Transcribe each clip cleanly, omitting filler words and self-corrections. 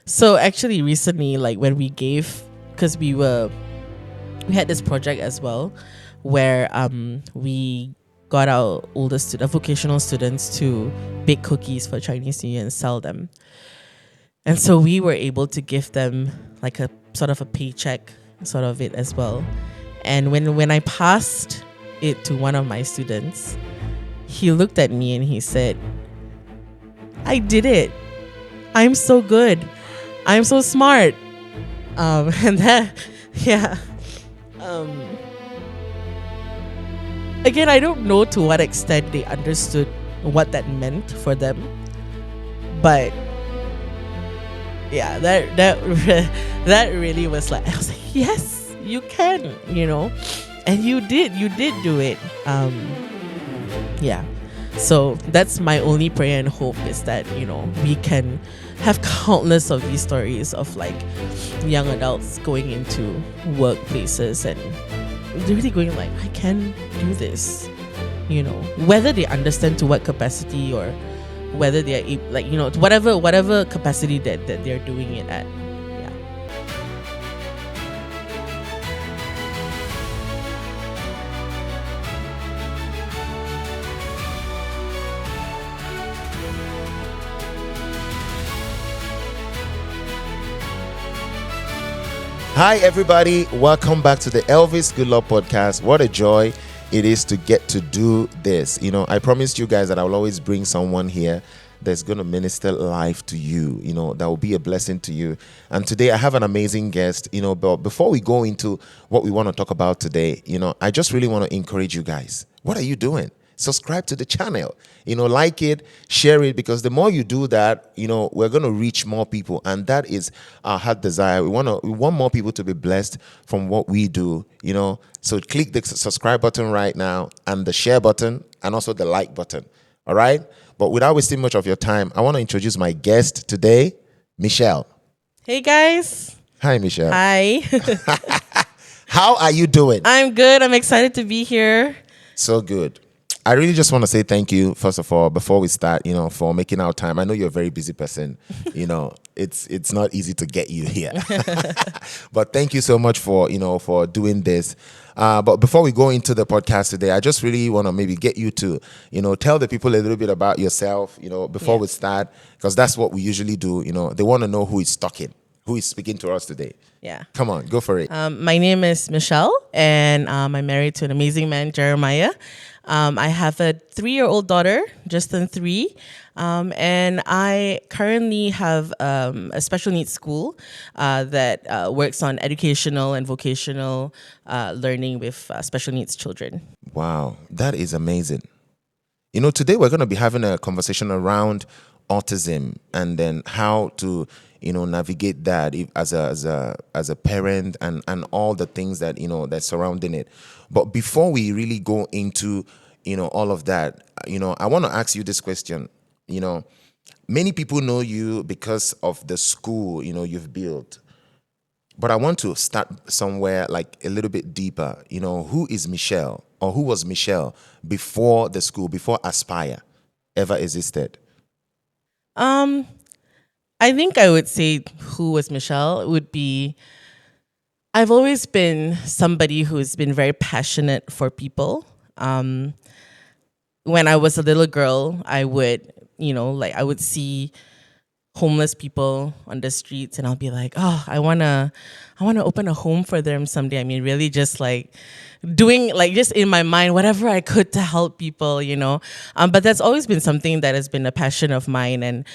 So actually recently, like when because we had this project as well where we got our vocational students to bake cookies for Chinese New Year and sell them. And so we were able to give them like a sort of a paycheck sort of it as well. And when I passed it to one of my students, he looked at me and he said, "I did it. I'm so good. I'm so smart." And that, yeah. Again, I don't know to what extent they understood what that meant for them, but yeah, that really was like, I was like, yes, you can, and you did do it. Yeah. So that's my only prayer and hope is that, we can have countless of these stories of like young adults going into workplaces and really going like, I can do this, whether they understand to what capacity or whether they're like, whatever capacity that they're doing it at. Yeah. Hi, everybody. Welcome back to the Elvis Goodlaw podcast. What a joy it is to get to do this. I promised you guys that I will always bring someone here that's going to minister life to you, that will be a blessing to you. And today I have an amazing guest, but before we go into what we want to talk about today, I just really want to encourage you guys. What are you doing? Subscribe to the channel, like it, share it, because the more you do that, we're going to reach more people. And that is our heart desire. We want more people to be blessed from what we do, So click the subscribe button right now and the share button and also the like button. All right. But without wasting much of your time, I want to introduce my guest today, Michelle. Hey guys. Hi, Michelle. Hi. How are you doing? I'm good. I'm excited to be here. So good. I really just want to say thank you, first of all, before we start, for making our time. I know you're a very busy person. It's not easy to get you here. But thank you so much for doing this. But before we go into the podcast today, I just really want to maybe get you to, tell the people a little bit about yourself, before we start, because that's what we usually do. They want to know who is talking, who is speaking to us today. Yeah. Come on, go for it. My name is Michelle, and I'm married to an amazing man, Jeremiah. I have a 3-year-old daughter, just turned 3. And I currently have a special needs school that works on educational and vocational learning with special needs children. Wow, that is amazing. Today we're going to be having a conversation around autism and then how to navigate that as a parent and all the things that that's surrounding it. But before we really go into all of that, I want to ask you this question. Many people know you because of the school you've built, but I want to start somewhere like a little bit deeper. Who is Michelle, or who was Michelle before the school, before Aspire ever existed? I think I would say who was Michelle would be, I've always been somebody who's been very passionate for people. When I was a little girl, I would, I would see homeless people on the streets and I'll be like, oh, I want to open a home for them someday. I mean, really just like doing like just in my mind, whatever I could to help people, but that's always been something that has been a passion of mine. And,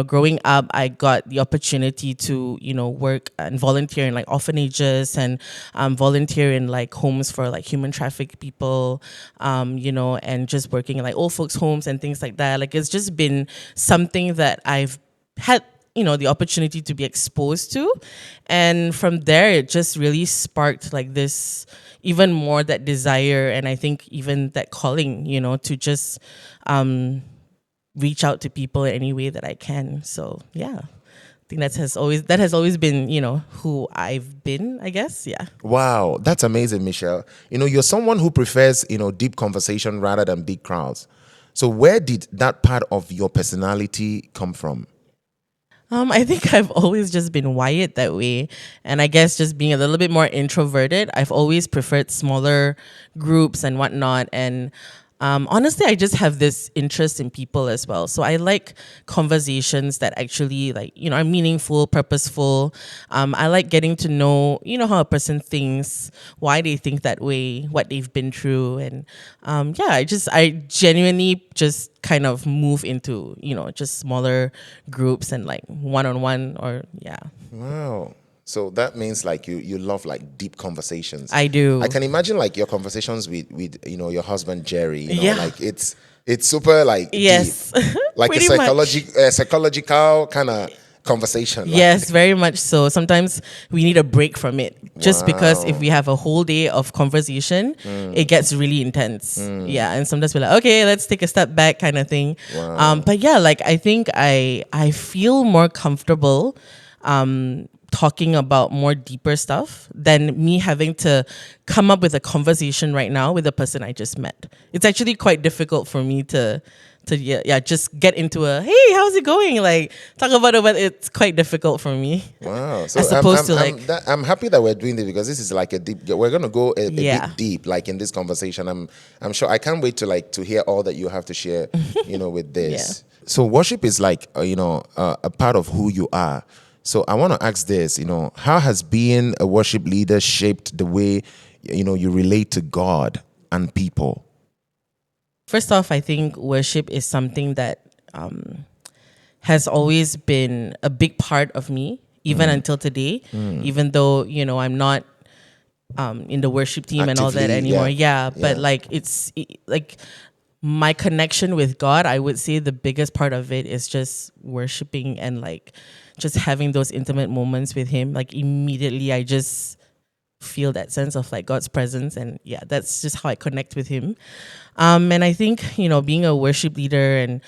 growing up, I got the opportunity to, work and volunteer in like orphanages and volunteer in like homes for like human trafficked people, and just working in like old folks homes and things like that. Like it's just been something that I've had the opportunity to be exposed to, and from there it just really sparked like this even more that desire, and I think even that calling to just reach out to people in any way that I can. So yeah, I think that has always been who I've been, I guess. Yeah. Wow, that's amazing, Michelle. You're someone who prefers deep conversation rather than big crowds. So where did that part of your personality come from? I think I've always just been wired that way. And I guess just being a little bit more introverted, I've always preferred smaller groups and whatnot. And honestly, I just have this interest in people as well. So I like conversations that actually, like, are meaningful, purposeful. I like getting to know, how a person thinks, why they think that way, what they've been through. And yeah, I genuinely just kind of move into, just smaller groups and like one-on-one or yeah. Wow. So that means like you love like deep conversations. I do. I can imagine like your conversations with your husband Jerry. Yeah. Like it's super like Yes. deep, like a Pretty much. psychological kind of conversation. Like, Yes, very much so. Sometimes we need a break from it just because if wow. we have a whole day of conversation, it gets really intense. Yeah, and sometimes we're like, okay, let's take a step back, kind of thing. Wow. But yeah, like I think I feel more comfortable talking about more deeper stuff than me having to come up with a conversation right now with the person I just met. It's actually quite difficult for me to just get into a hey, how's it going, like talk about it, but it's quite difficult for me. Wow. So As opposed to like I'm happy that we're doing this because this is like a deep. We're gonna go a Yeah. bit deep, like in this conversation. I'm sure I can't wait to hear all that you have to share. With this. So worship is like a part of who you are. So I want to ask this. How has being a worship leader shaped the way you relate to God and people? First off, I think worship is something that has always been a big part of me, even until today. Even though I'm not in the worship team and all that Actively, anymore. yeah. But like like my connection with God, I would say the biggest part of it is just worshiping and like just having those intimate moments with Him. Like immediately, I just feel that sense of like God's presence, and yeah, that's just how I connect with Him. And I think being a worship leader and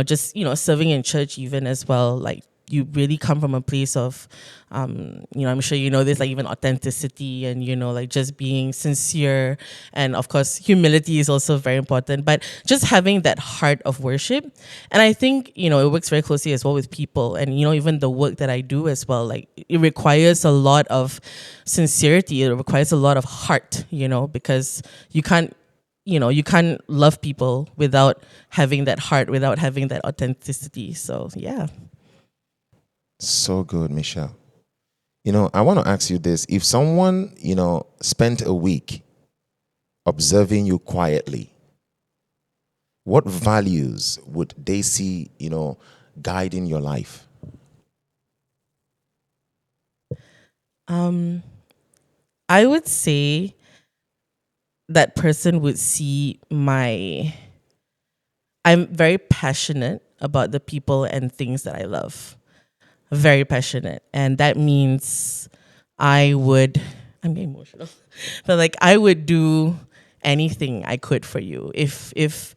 just serving in church even as well, like you really come from a place of I'm sure this, like even authenticity and like just being sincere, and of course humility is also very important, but just having that heart of worship. And I think it works very closely as well with people, and even the work that I do as well, like it requires a lot of sincerity, it requires a lot of heart, because you can't love people without having that heart, without having that authenticity. So yeah. So good, Michelle. I want to ask you this. If someone, spent a week observing you quietly, what values would they see, guiding your life? I would say that person would see I'm very passionate about the people and things that I love. Very passionate. And that means I'm getting emotional, but like I would do anything I could for you. If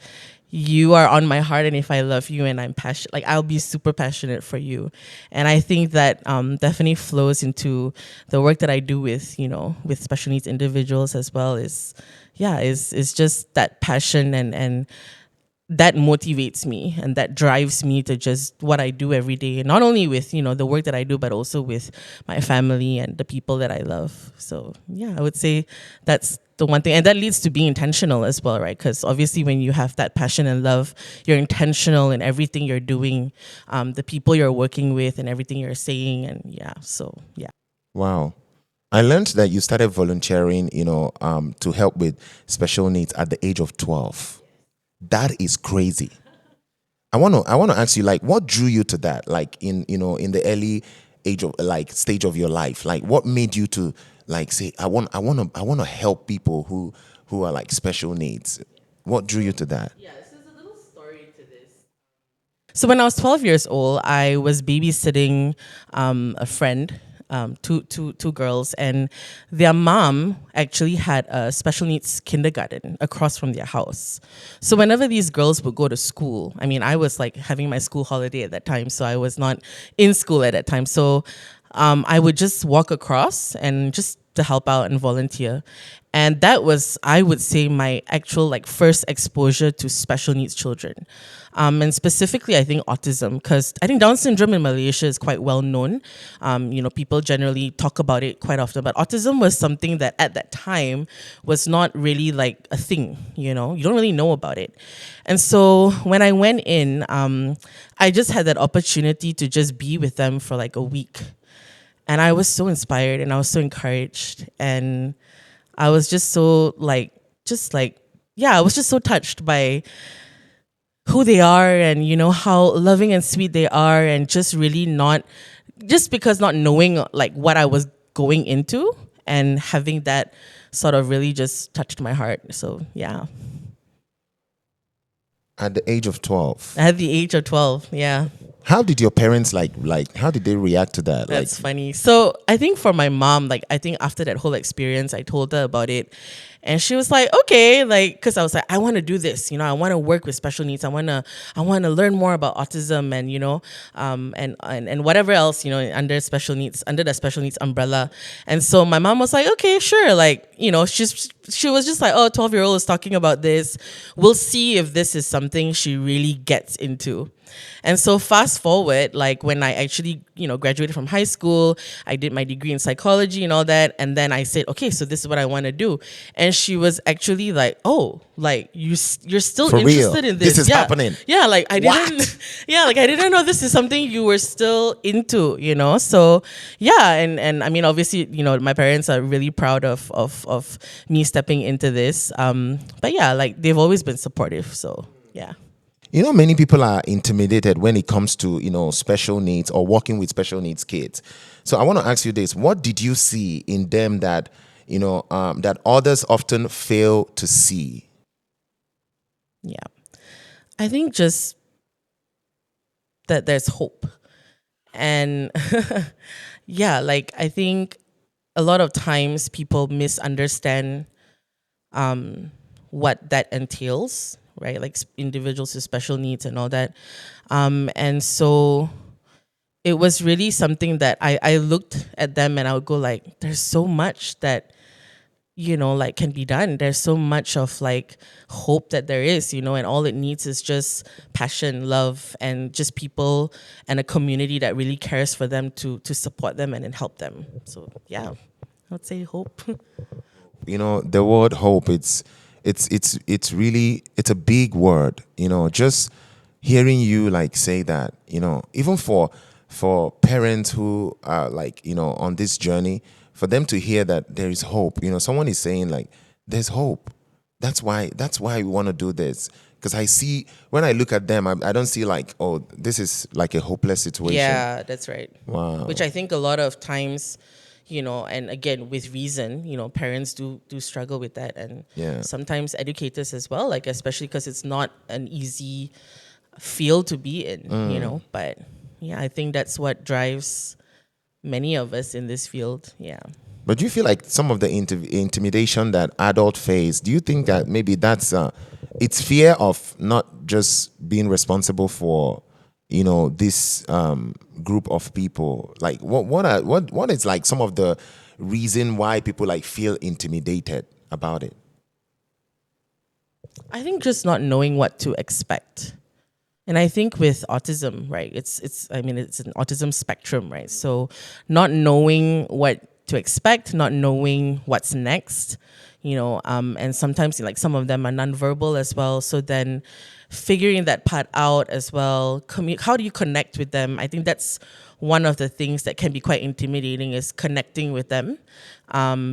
you are on my heart and if I love you and I'm passionate, like I'll be super passionate for you. And I think that definitely flows into the work that I do with, with special needs individuals as well, is just that passion, and that motivates me and that drives me to just what I do every day, not only with the work that I do, but also with my family and the people that I love. So yeah, I would say that's the one thing, and that leads to being intentional as well, right? Because obviously when you have that passion and love, you're intentional in everything you're doing, the people you're working with and everything you're saying. And yeah. Wow. I learned that you started volunteering, to help with special needs at the age of 12. That is crazy. I want to ask you, like, what drew you to that? Like in the early age of stage of your life, like what made you to like say I want to help people who are like special needs? What drew you to that? Yeah, so there's a little story to this. So when I was 12 years old, I was babysitting a friend, two girls, and their mom actually had a special needs kindergarten across from their house. So whenever these girls would go to school, I mean, I was like having my school holiday at that time, so I was not in school at that time. So I would just walk across and just to help out and volunteer. And that was, I would say, my actual like first exposure to special needs children. And specifically, I think autism, because I think Down syndrome in Malaysia is quite well known. People generally talk about it quite often, but autism was something that at that time was not really like a thing, you don't really know about it. And so when I went in, I just had that opportunity to just be with them for like a week. And I was so inspired and I was so encouraged. And I was just so I was just so touched by who they are and, how loving and sweet they are. And just really because not knowing like what I was going into and having that sort of really just touched my heart. So, yeah. At the age of 12. At the age of 12, yeah. How did your parents how did they react to that? That's funny. So I think for my mom, I think after that whole experience, I told her about it. And she was like, okay, because I was like, I want to do this, I want to work with special needs. I want to learn more about autism and whatever else, under the special needs umbrella. And so my mom was like, okay, sure. She was just like, oh, 12-year-old is talking about this. We'll see if this is something she really gets into. And so fast forward, when I actually, graduated from high school, I did my degree in psychology and all that. And then I said, okay, so this is what I want to do. And she was actually like, oh, you're still For interested real? in this. This is happening. Yeah, I didn't, What? I didn't know this is something you were still into, So yeah. And I mean, obviously, my parents are really proud of me stepping into this. But yeah, they've always been supportive. So yeah. Many people are intimidated when it comes to, special needs or working with special needs kids. So I want to ask you this. What did you see in them that, that others often fail to see? Yeah. I think just that there's hope. And yeah, I think a lot of times people misunderstand what that entails, right? Individuals with special needs and all that. And so it was really something that I looked at them and I would go there's so much that, can be done. There's so much of hope that there is, and all it needs is just passion, love, and just people and a community that really cares for them to support them and help them. So yeah, I would say hope. The word hope, it's really, it's a big word, just hearing you say that, even for parents who are on this journey, for them to hear that there is hope, someone is saying there's hope. That's why we want to do this. Because I see, when I look at them, I don't see oh, this is a hopeless situation. Yeah, that's right. Wow. Which I think a lot of times, and again, with reason, parents do struggle with that. And sometimes educators as well, especially because it's not an easy field to be in, but yeah, I think that's what drives many of us in this field. Yeah. But do you feel some of the intimidation that adults face, do you think that maybe that's it's fear of not just being responsible for this group of people? What is some of the reason why people feel intimidated about it? I think just not knowing what to expect. And I think with autism, right, it's an autism spectrum, right? So not knowing what to expect, not knowing what's next, and sometimes some of them are nonverbal as well. So then figuring that part out as well. How do you connect with them? I think that's one of the things that can be quite intimidating, is connecting with them,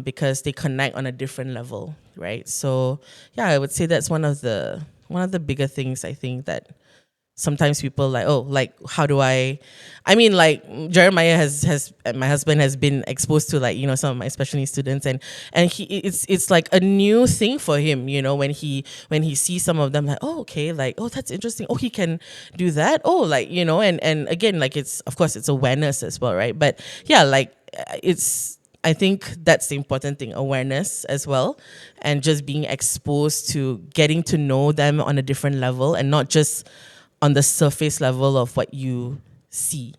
because they connect on a different level, right? So yeah, I would say that's one of the bigger things, I think, that sometimes people how do I mean, Jeremiah has my husband has been exposed to some of my special needs students, and it's a new thing for him, when he sees some of them, oh, okay, oh, that's interesting, oh, he can do that, oh, and again, it's, of course, it's awareness as well, right? But yeah, I think that's the important thing, awareness as well, and just being exposed to getting to know them on a different level and not just on the surface level of what you see.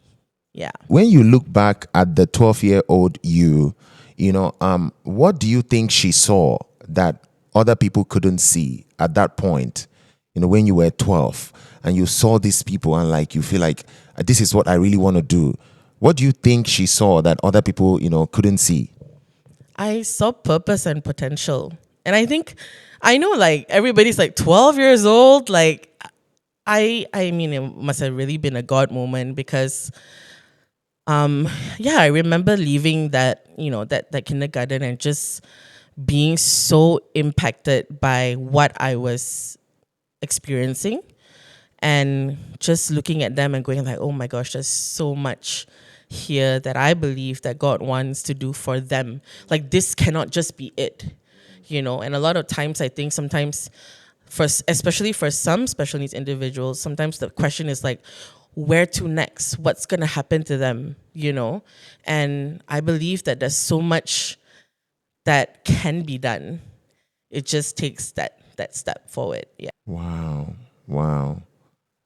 Yeah. When you look back at the 12-year-old you, What do you think she saw that other people couldn't see at that point? When you were 12 and you saw these people and like you feel like this is what I really want to do. What do you think she saw that other people, couldn't see? I saw purpose and potential. And I think I know like everybody's like 12 years old. Like I mean it must have really been a God moment because yeah, I remember leaving that, that kindergarten and just being so impacted by what I was experiencing and just looking at them and going like, oh my gosh, there's so much here that I believe that God wants to do for them. Like this cannot just be it, And a lot of times I think sometimes especially for some special needs individuals, sometimes the question is like, where to next? What's going to happen to them, And I believe that there's so much that can be done. It just takes that step forward. Yeah. Wow.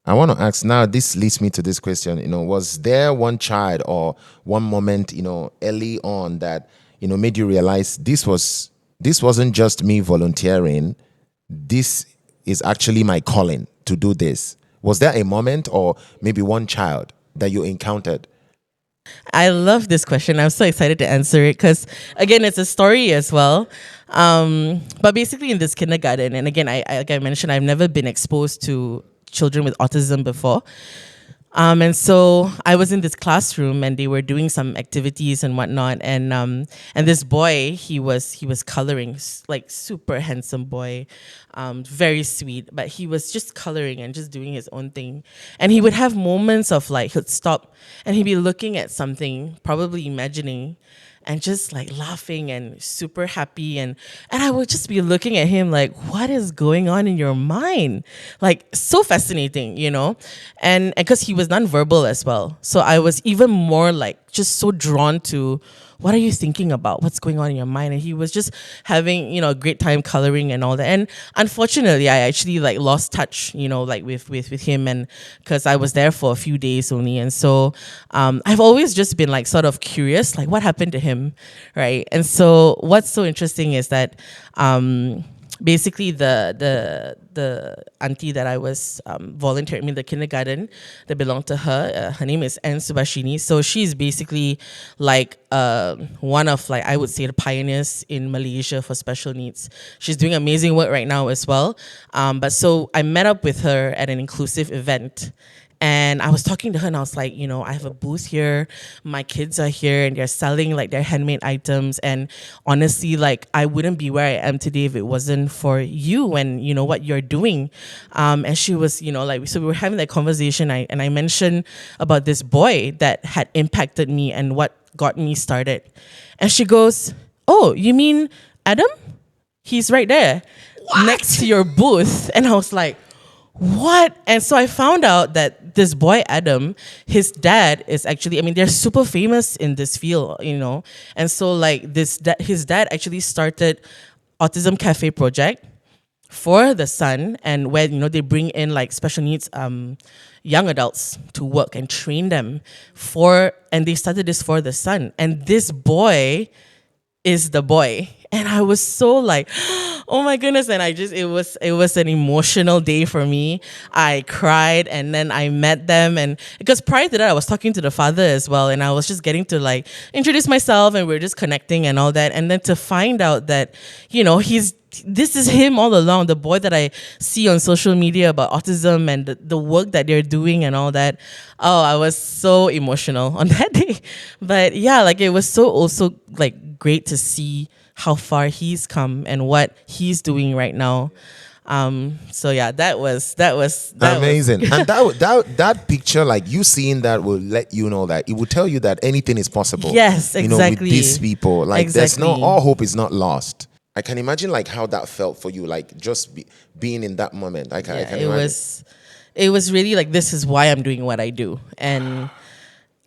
I want to ask now, this leads me to this question, was there one child or one moment, early on that, made you realize this wasn't just me volunteering, this is actually my calling to do this? Was there a moment or maybe one child that you encountered? I love this question. I'm so excited to answer it because, again, it's a story as well. But basically, in this kindergarten, and again, like I mentioned, I've never been exposed to children with autism before. And so I was in this classroom, and they were doing some activities and whatnot. And this boy, he was coloring, like super handsome boy, very sweet. But he was just coloring and just doing his own thing. And he would have moments of like he'd stop and he'd be looking at something, probably imagining, and just like laughing and super happy and I would just be looking at him like, what is going on in your mind? Like so fascinating, and because he was nonverbal as well, so I was even more like just so drawn to what are you thinking about, what's going on in your mind. And he was just having a great time coloring and all that. And unfortunately I actually like lost touch like with him, and because I was there for a few days only. And so I've always just been like sort of curious, like what happened to him, right? And so what's so interesting is that basically the auntie that I was volunteering in the kindergarten that belonged to her, her name is Anne Subashini. So she's basically like one of like I would say the pioneers in Malaysia for special needs. She's doing amazing work right now as well. But so I met up with her at an inclusive event. And I was talking to her and I was like, I have a booth here. My kids are here and they're selling like their handmade items. And honestly, like I wouldn't be where I am today if it wasn't for you and what you're doing. And she was, like, so we were having that conversation. And I mentioned about this boy that had impacted me and what got me started. And she goes, oh, you mean Adam? He's right there next to your booth. And I was like, what? And so I found out that this boy, Adam, his dad is actually, they're super famous in this field, And so like his dad actually started Autism Cafe project for the son, and where, they bring in like special needs young adults to work and train them and they started this for the son. And this boy is the boy. And I was so like, oh my goodness. And it was an emotional day for me. I cried and then I met them. And because prior to that, I was talking to the father as well. And I was just getting to like introduce myself and we were just connecting and all that. And then to find out that, this is him all along, the boy that I see on social media about autism and the work that they're doing and all that. Oh, I was so emotional on that day. But yeah, like it was so also like great to see how far he's come and what he's doing right now. So yeah, that was amazing. And that picture, like you seeing that, will let you know that it will tell you that anything is possible. Yes, exactly. With these people, like exactly. There's all hope is not lost. I can imagine like how that felt for you, like just being in that moment. I can imagine. It was really like, this is why I'm doing what I do, and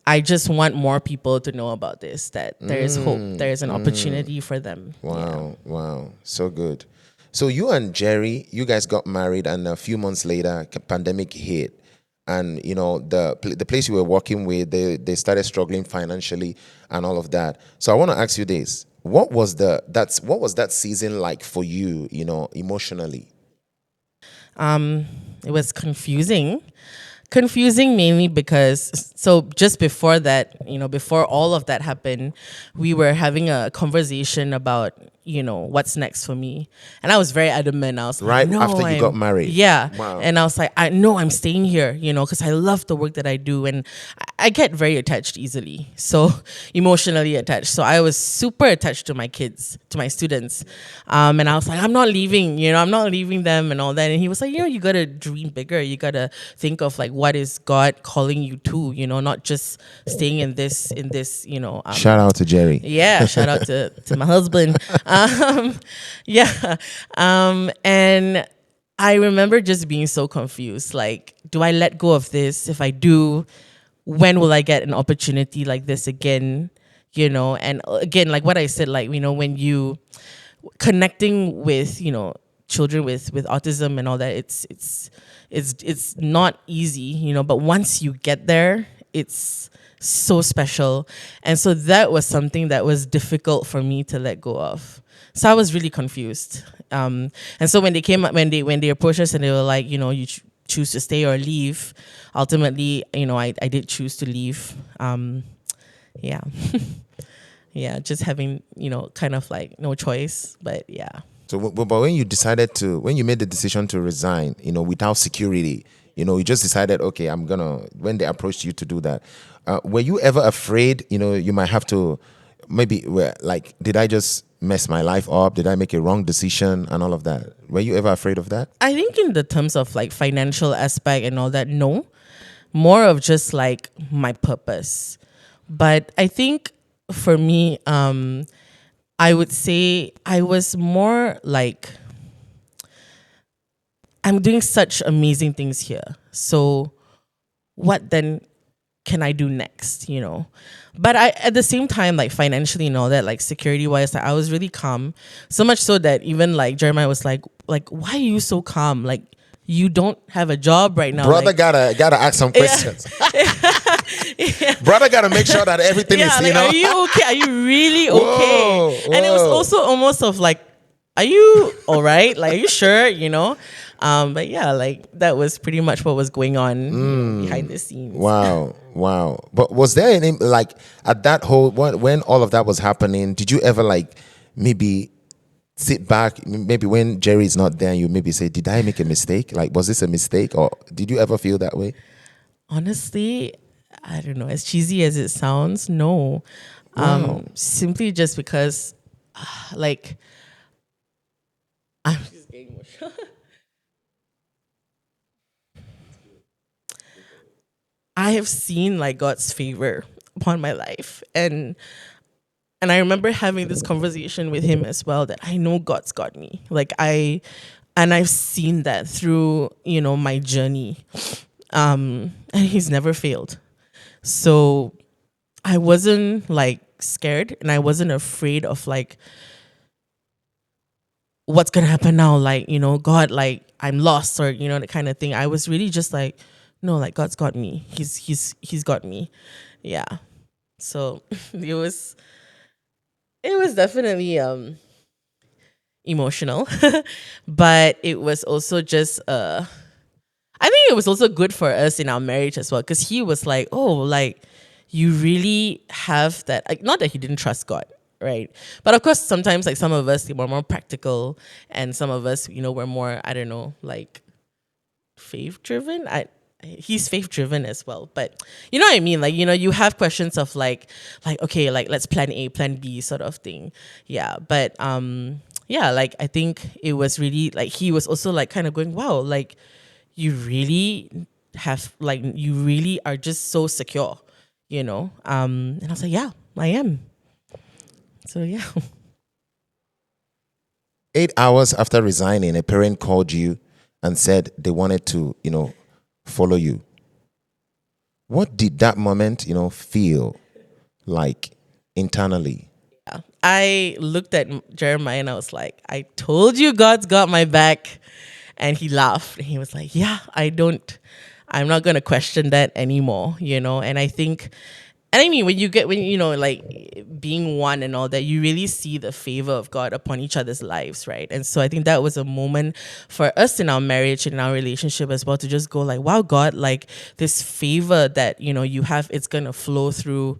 I just want more people to know about this, that there is hope, there is an opportunity for them. Wow, so good. So you and Jerry, you guys got married, and a few months later, pandemic hit. And the place you were working with, they started struggling financially and all of that. So I want to ask you this: what was that season like for you, emotionally? It was confusing mainly because so just before that, before all of that happened, we were having a conversation about what's next for me, and I was very adamant. I was like, Right no, after you got I'm married? yeah. Wow. And I was like, I know I'm staying here, because I love the work that I do, and I get very attached easily, so emotionally attached. So I was super attached to my kids, to my students, and I was like, I'm not leaving, I'm not leaving them and all that. And he was like, you gotta dream bigger. You gotta think of like what is God calling you to, not just staying Shout out to Jerry. yeah, shout out to my husband. Yeah. And I remember just being so confused. Like, do I let go of this? If I do, when will I get an opportunity like this again? And again, like what I said, like, when you connecting with, children with autism and all that, it's not easy, but once you get there, it's so special. And so that was something that was difficult for me to let go of. So I was really confused. And so when they came up, when they approached us and they were like, you choose to stay or leave. Ultimately, I did choose to leave. Yeah. Yeah, just having, kind of like no choice, but yeah. So, but when when you made the decision to resign, without security, you just decided, okay, when they approached you to do that, were you ever afraid, you might have to, maybe, like, did I just mess my life up? Did I make a wrong decision and all of that? Were you ever afraid of that? I think in the terms of like financial aspect and all that, no. More of just like my purpose. But I think for me, I would say I was more like, I'm doing such amazing things here. So what then can I do next, But I, at the same time, like financially and all that, like security wise, like, I was really calm. So much so that even like Jeremiah was like, why are you so calm? Like, you don't have a job right now. Brother like, gotta ask some questions. Brother gotta make sure that everything is, like, are you okay? Are you really okay? Whoa, And it was whoa. also almost of like, are you all right? Like, are you sure? But yeah, like that was pretty much what was going on behind the scenes. Wow. But was there any, like, at that whole, when all of that was happening, did you ever like maybe sit back, maybe when Jerry's not there, you maybe say, did I make a mistake? Like, was this a mistake? Or did you ever feel that way? Honestly, I don't know. As cheesy as it sounds, no. Wow. Simply just because, like, I'm just getting emotional. I have seen like God's favor upon my life, and I remember having this conversation with him as well, that I know God's got me. And I've seen that through, my journey. And he's never failed. So I wasn't like scared, and I wasn't afraid of like what's gonna happen now, like, God, like I'm lost, or that kind of thing. I was really just like, no, like God's got me. He's got me. Yeah. So it was definitely emotional, but it was also just I think it was also good for us in our marriage as well, because he was like, oh, like you really have that, like, not that he didn't trust God, right? But of course sometimes like some of us were more practical, and some of us, were more, I don't know, like faith driven. He's faith driven as well, but you know what I mean, like, you have questions of like okay, like let's plan A, plan B sort of thing. Yeah. But yeah, like I think it was really like he was also like kind of going, wow, like you really have, like, you really are just so secure, and I was like, yeah, I am. So yeah. 8 hours after resigning, a parent called you and said they wanted to, follow you. What did that moment, feel like internally? Yeah. I looked at Jeremiah and I was like, I told you God's got my back. And he laughed and he was like, yeah, I'm not going to question that anymore, And I think, and I mean, when like being one and all that, you really see the favor of God upon each other's lives, right? And so I think that was a moment for us in our marriage and in our relationship as well, to just go like, wow, God, like this favor that, you know, you have, it's going to flow through,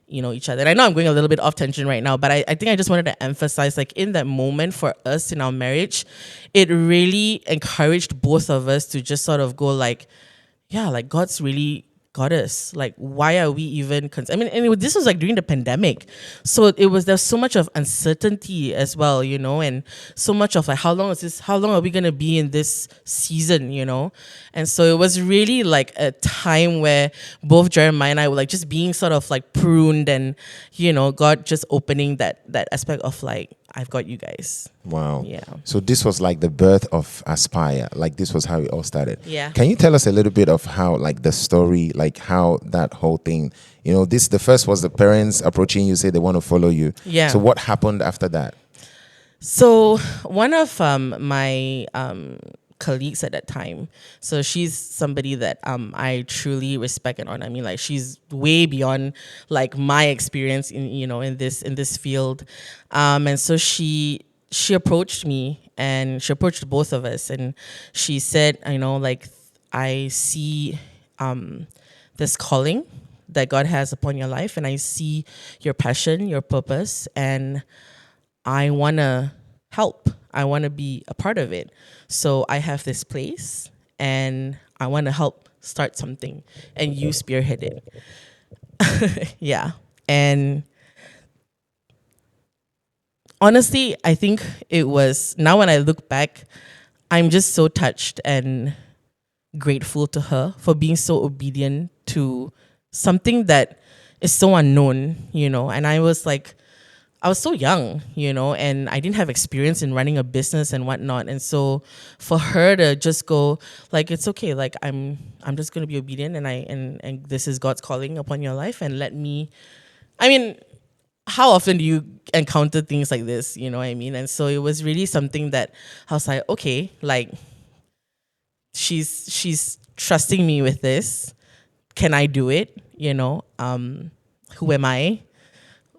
you know, each other. And I know I'm going a little bit off tension right now, but I think I just wanted to emphasize, like, in that moment for us in our marriage, it really encouraged both of us to just sort of go like, yeah, like God's really got us. Like, why are we even? I mean, and this was like during the pandemic, so there's so much of uncertainty as well, you know, and so much of like, how long is this? How long are we gonna be in this season, you know? And so it was really like a time where both Jeremiah and I were like just being sort of like pruned, and you know, God just opening that aspect of like, I've got you guys. Wow. Yeah. So this was like the birth of Aspire. Like this was how it all started. Yeah. Can you tell us a little bit of how, like the story, like how that whole thing, you know, the first was the parents approaching you, say they want to follow you. Yeah. So what happened after that? So one of my colleagues at that time, so she's somebody that I truly respect and honor. I mean, like, she's way beyond like my experience in, you know, in this field, and so she approached me, and she approached both of us, and she said, you know, like, I see this calling that God has upon your life, and I see your passion, your purpose, and I want to help. I want to be a part of it. So I have this place, and I want to help start something, and you spearhead it. Yeah. And honestly, I think it was, now when I look back, I'm just so touched and grateful to her for being so obedient to something that is so unknown, you know. And I was so young, you know, and I didn't have experience in running a business and whatnot. And so for her to just go like, it's okay, like I'm just gonna be obedient, and this is God's calling upon your life, and let me, I mean, how often do you encounter things like this, you know what I mean? And so it was really something that I was like, okay, like she's trusting me with this. Can I do it? You know, who am I?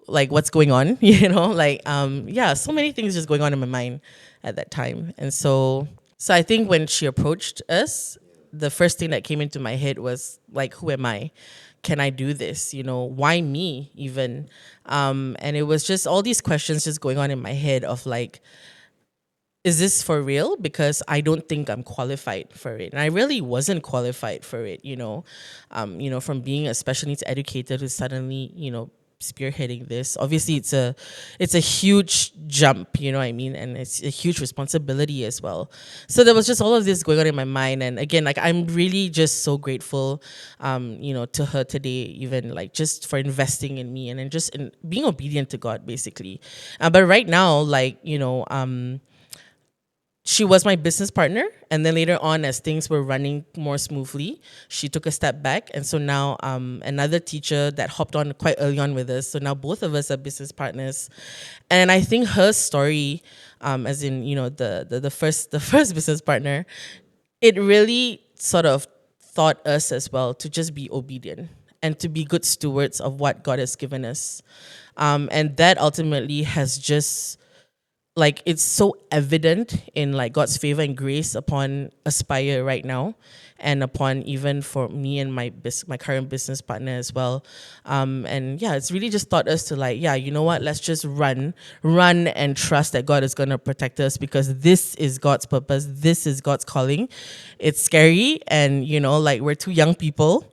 Like, what's going on? You know, like, yeah, so many things just going on in my mind at that time. And so I think when she approached us, the first thing that came into my head was like, who am I? Can I do this? You know, why me even? And it was just all these questions just going on in my head of like, is this for real? Because I don't think I'm qualified for it. And I really wasn't qualified for it, you know, from being a special needs educator to suddenly, you know, spearheading this. Obviously it's a huge jump, you know what I mean, and it's a huge responsibility as well. So there was just all of this going on in my mind, and again, like, I'm really just so grateful you know, to her today, even like just for investing in me, and then just in being obedient to God, basically. But right now, like, you know, she was my business partner, and then later on, as things were running more smoothly, she took a step back, and so now another teacher that hopped on quite early on with us. So now both of us are business partners, and I think her story, as in, you know, the first business partner, it really sort of taught us as well to just be obedient and to be good stewards of what God has given us, and that ultimately has just, like, it's so evident in like God's favor and grace upon Aspire right now, and upon even for me and my current business partner as well. And yeah, it's really just taught us to like, yeah, you know what, let's just run and trust that God is going to protect us, because this is God's purpose. This is God's calling. It's scary, and you know, like, we're two young people,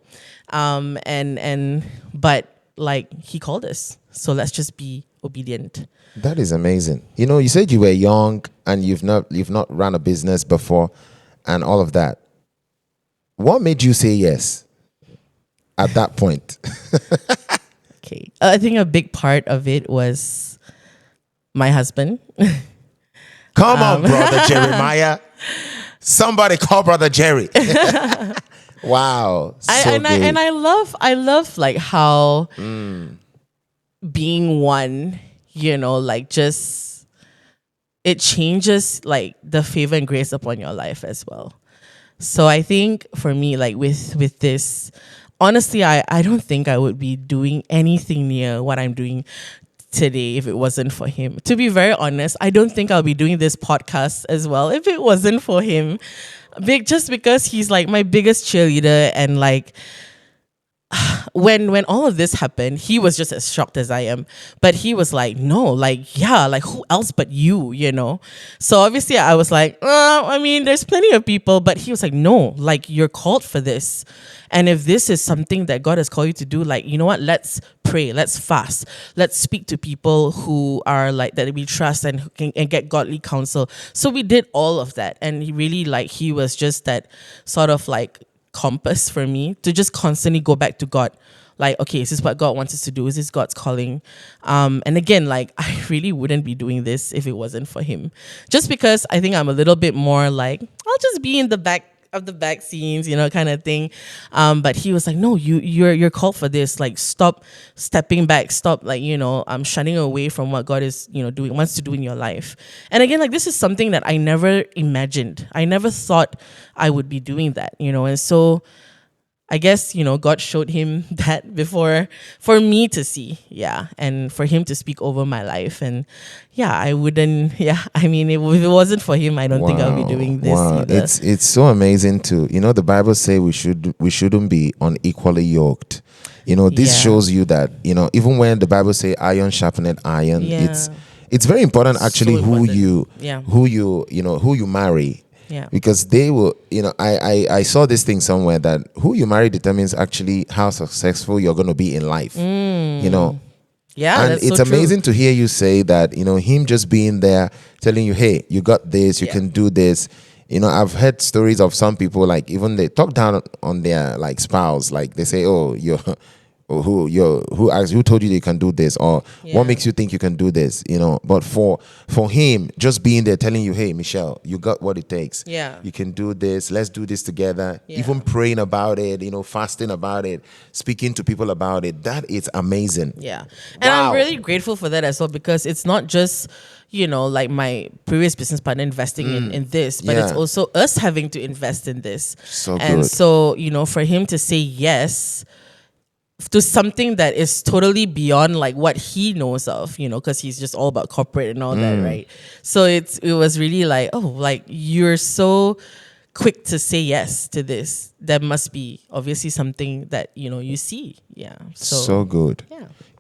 but like, he called us, so let's just be obedient. That is amazing. You know, you said you were young and you've not run a business before and all of that. What made you say yes at that point? Okay. I think a big part of it was my husband. Come on, brother Jeremiah. Somebody call brother Jerry. Wow. I love like how being one, you know, like, just, it changes like the favor and grace upon your life as well. So I think for me, like, with this, honestly, I don't think I would be doing anything near what I'm doing today if it wasn't for him. To be very honest, I don't think I'll be doing this podcast as well if it wasn't for him. Just because he's like my biggest cheerleader, and like when all of this happened, he was just as shocked as I am. But he was like, no, like, yeah, like who else but you, you know? So obviously I was like, I mean, there's plenty of people. But he was like, no, like you're called for this. And if this is something that God has called you to do, like, you know what? Let's pray, let's fast, let's speak to people who are like that we trust and who can and get godly counsel. So we did all of that. And he really like, he was just that sort of like compass for me to just constantly go back to God. Like, okay, is this what God wants us to do? Is this God's calling? And again, like, I really wouldn't be doing this if it wasn't for him. Just because I think I'm a little bit more like, I'll just be in the back of the back scenes, you know, kind of thing. But he was like, no, you're called for this. Like, stop stepping back. Stop, like, you know, shunning away from what God is, you know, wants to do in your life. And again, like, this is something that I never imagined. I never thought I would be doing that, you know. And so I guess, you know, God showed him that before for me to see, yeah, and for him to speak over my life. And yeah, I wouldn't, yeah, I mean, if it wasn't for him, I don't think I'll be doing this either. It's so amazing too. You know, the Bible say we shouldn't be unequally yoked. You know, this shows you that, you know, even when the Bible say iron sharpened iron, it's very important actually So who important. you marry. Yeah. Because they will, you know, I saw this thing somewhere that who you marry determines actually how successful you're going to be in life, you know. Yeah, and that's it's so amazing true. to hear you say that, you know, him just being there telling you, hey, you got this, you can do this. You know, I've heard stories of some people, like, even they talk down on their like spouse, like they say, oh, you're or who told you they can do this, or what makes you think you can do this, you know. But for him just being there telling you, hey, Michelle, you got what it takes, you can do this, let's do this together, even praying about it, you know, fasting about it, speaking to people about it, that is amazing. And I'm really grateful for that as well, because it's not just, you know, like my previous business partner investing in this, but it's also us having to invest in this. So, you know, for him to say yes to something that is totally beyond like what he knows of, you know, because he's just all about corporate and all that, right? So it was really like, oh, like you're so quick to say yes to this. That must be obviously something that, you know, you see. So good.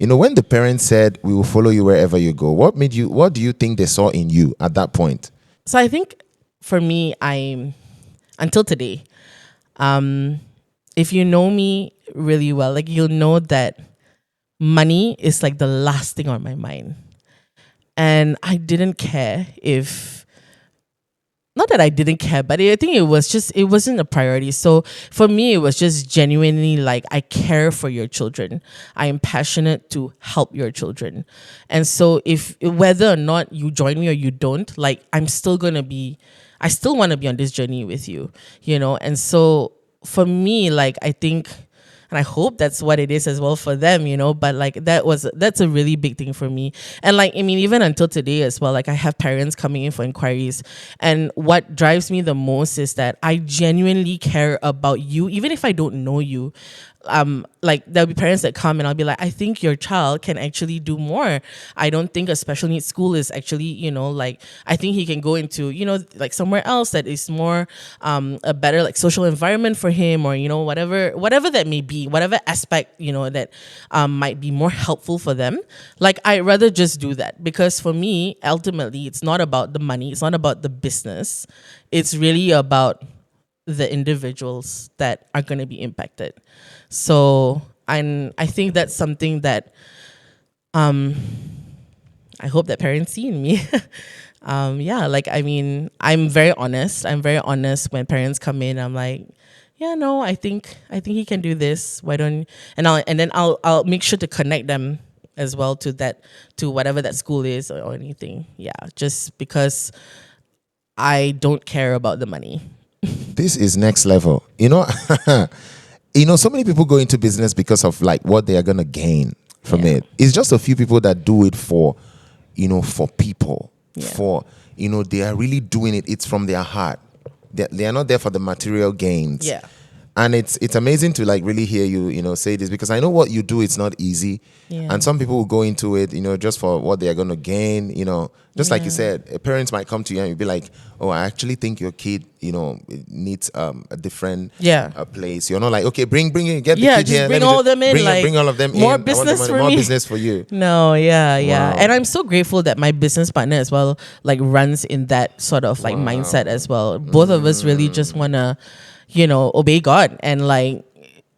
You know, when the parents said we will follow you wherever you go, what do you think they saw in you at that point? So I think for me, until today, if you know me really well, like, you'll know that money is like the last thing on my mind. And I didn't care not that I didn't care, but I think it wasn't a priority. So for me, it was just genuinely like, I care for your children. I am passionate to help your children. And so whether or not you join me or you don't, like, I still want to be on this journey with you, you know? And so for me, like, I think, and I hope that's what it is as well for them, you know, but like that's a really big thing for me. And like, I mean, even until today as well, like, I have parents coming in for inquiries, and what drives me the most is that I genuinely care about you, even if I don't know you. Like, there'll be parents that come and I'll be like, I think your child can actually do more. I don't think a special needs school is actually, you know, like, I think he can go into, you know, like somewhere else that is more a better like social environment for him, or, you know, whatever that may be, whatever aspect, you know, that might be more helpful for them. Like, I'd rather just do that, because for me, ultimately, it's not about the money, it's not about the business, it's really about the individuals that are going to be impacted. So, and I think that's something that I hope that parents see in me. Like, I mean, I'm very honest when parents come in. I'm like, yeah, no, I think he can do this. Why don't, and then I'll make sure to connect them as well to whatever that school is, or anything. Yeah, just because I don't care about the money. This is next level. You know, you know, so many people go into business because of like what they are going to gain from it. It's just a few people that do it for, you know, for people, for, you know, they are really doing it. It's from their heart. They are not there for the material gains. And it's amazing to like really hear you, say this, because I know what you do, it's not easy. Yeah. And some people will go into it, just for what they are going to gain, just like you Yeah. said, parents might come to you and you'll be like, oh, I actually think your kid, needs a different Yeah. place. You're not like, okay, bring it, get the Yeah, kid just here. bring Let me all of them in, bring like all of them more in. I want the business money, for more me. business for you. No, yeah, yeah. Wow. And I'm so grateful that my business partner as well, like runs in that sort of like mindset Wow. as well. Both of us really just wanna, obey God and like,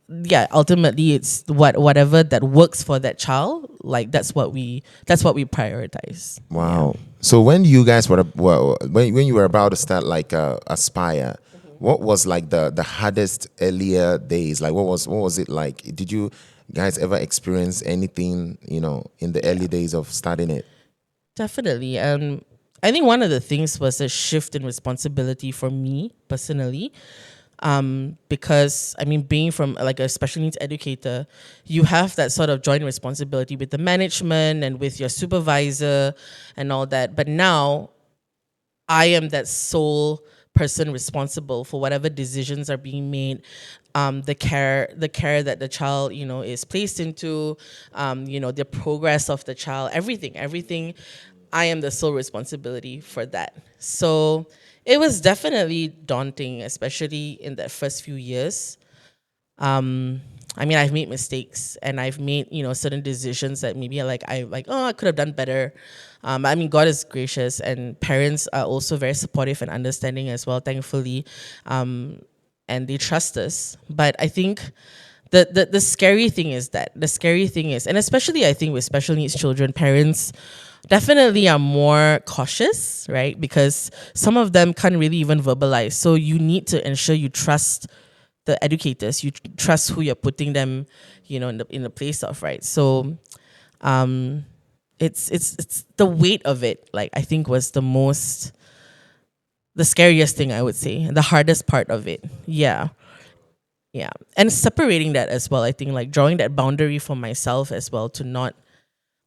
yeah, ultimately it's whatever that works for that child, like that's what we prioritize. Yeah. Wow. So when you guys when you were about to start like Aspire, what was like the hardest earlier days? Like what was it like? Did you guys ever experience anything, in the early days of starting it? Definitely. I think one of the things was a shift in responsibility for me personally. Because I mean, being from like a special needs educator, you have that sort of joint responsibility with the management and with your supervisor and all that. But now I am that sole person responsible for whatever decisions are being made, the care that the child is placed into, the progress of the child, everything. I am the sole responsibility for that. So it was definitely daunting, especially in the first few years. I mean, I've made mistakes and I've made, certain decisions that maybe I could have done better. I mean, God is gracious and parents are also very supportive and understanding as well, thankfully. And they trust us. But I think the scary thing is and especially I think with special needs children, parents definitely are more cautious, right? Because some of them can't really even verbalize. So you need to ensure you trust the educators, you trust who you're putting them, in the place of, right? So it's the weight of it, like I think was the scariest thing I would say, the hardest part of it. Yeah. Yeah. And separating that as well, I think like drawing that boundary for myself as well to not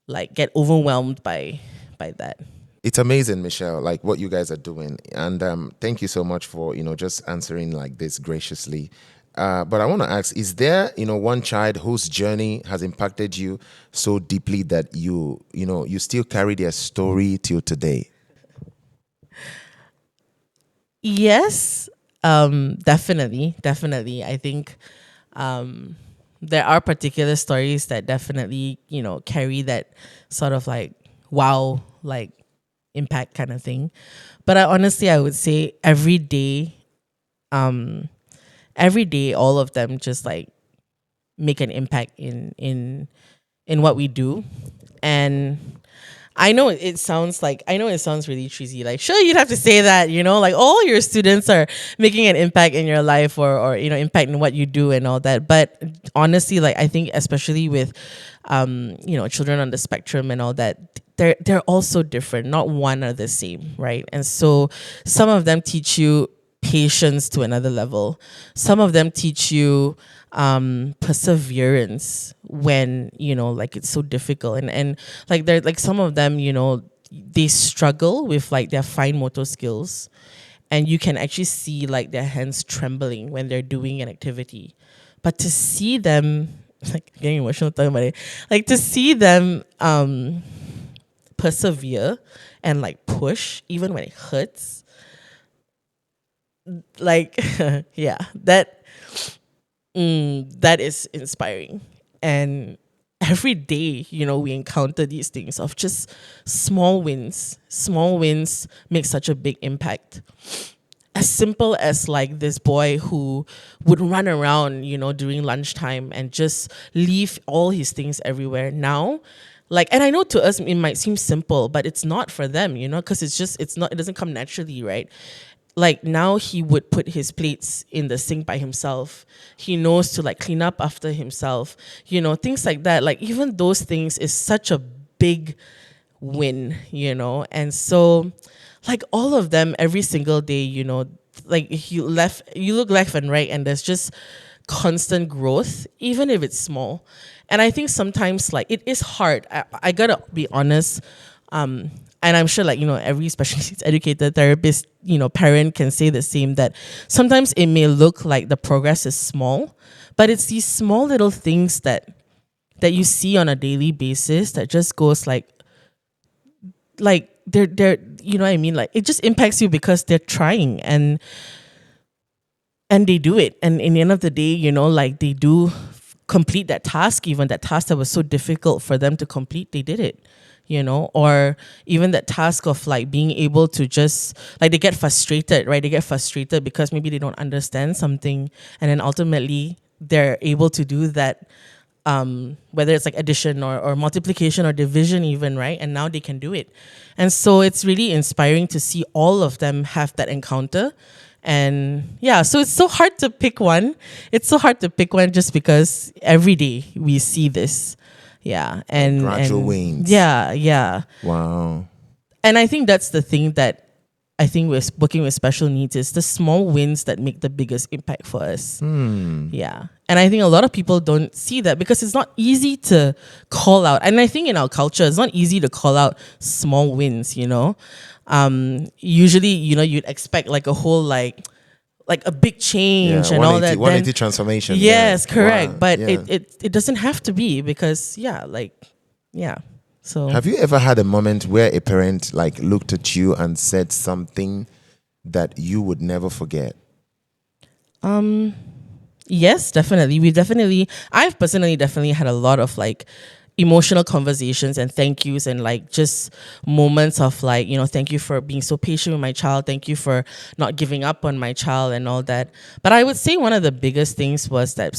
like get overwhelmed by that. It's amazing, Michelle, like what you guys are doing. And thank you so much for, just answering like this graciously. But I want to ask, is there, one child whose journey has impacted you so deeply that you still carry their story till today? Yes, definitely. I think there are particular stories that definitely, carry that sort of like wow, like impact kind of thing. But I would say every day, all of them just like make an impact in what we do. And I know it sounds really cheesy. Like, sure, you'd have to say that, like all your students are making an impact in your life or impact in what you do and all that. But honestly, like I think especially with children on the spectrum and all that, they're also different. Not one are the same, right? And so some of them teach you patience to another level. Some of them teach you perseverance when like it's so difficult, and like they're like some of them they struggle with like their fine motor skills, and you can actually see like their hands trembling when they're doing an activity. But to see them like getting emotional talking about it, like to see them persevere and like push even when it hurts, like yeah, that is inspiring. And every day, we encounter these things of just small wins. Small wins make such a big impact. As simple as like this boy who would run around, during lunchtime and just leave all his things everywhere. Now, like, and I know to us it might seem simple, but it's not for them, because it doesn't come naturally, right? Like now he would put his plates in the sink by himself. He knows to like clean up after himself, things like that. Like even those things is such a big win, and so like all of them every single day, like you look left and right and there's just constant growth, even if it's small. And I think sometimes like it is hard. I gotta be honest. and I'm sure like, every special needs educator, therapist, parent can say the same, that sometimes it may look like the progress is small, but it's these small little things that you see on a daily basis that just goes like they're you know what I mean, like it just impacts you because they're trying and they do it, and in the end of the day, like they do complete that task, even that task that was so difficult for them to complete, they did it, or even that task of like being able to just like, they get frustrated, right? They get frustrated because maybe they don't understand something, and then ultimately they're able to do that, whether it's like addition or multiplication or division even, right? And now they can do it. And so it's really inspiring to see all of them have that encounter. And yeah, so it's so hard to pick one. It's so hard to pick one just because every day we see this. Yeah. And gradual wins. Yeah, yeah. Wow. And I think that's the thing that I think with working with special needs is the small wins that make the biggest impact for us. Yeah. And I think a lot of people don't see that because it's not easy to call out. And I think in our culture, it's not easy to call out small wins, Usually, you'd expect like a whole like a big change and all that. 180 transformation. Yes, correct. Wow. But Yeah. it doesn't have to be because, So Have you ever had a moment where a parent like looked at you and said something that you would never forget? Yes, definitely. I've personally definitely had a lot of like emotional conversations and thank yous and like just moments of like, thank you for being so patient with my child. Thank you for not giving up on my child and all that. But I would say one of the biggest things was that,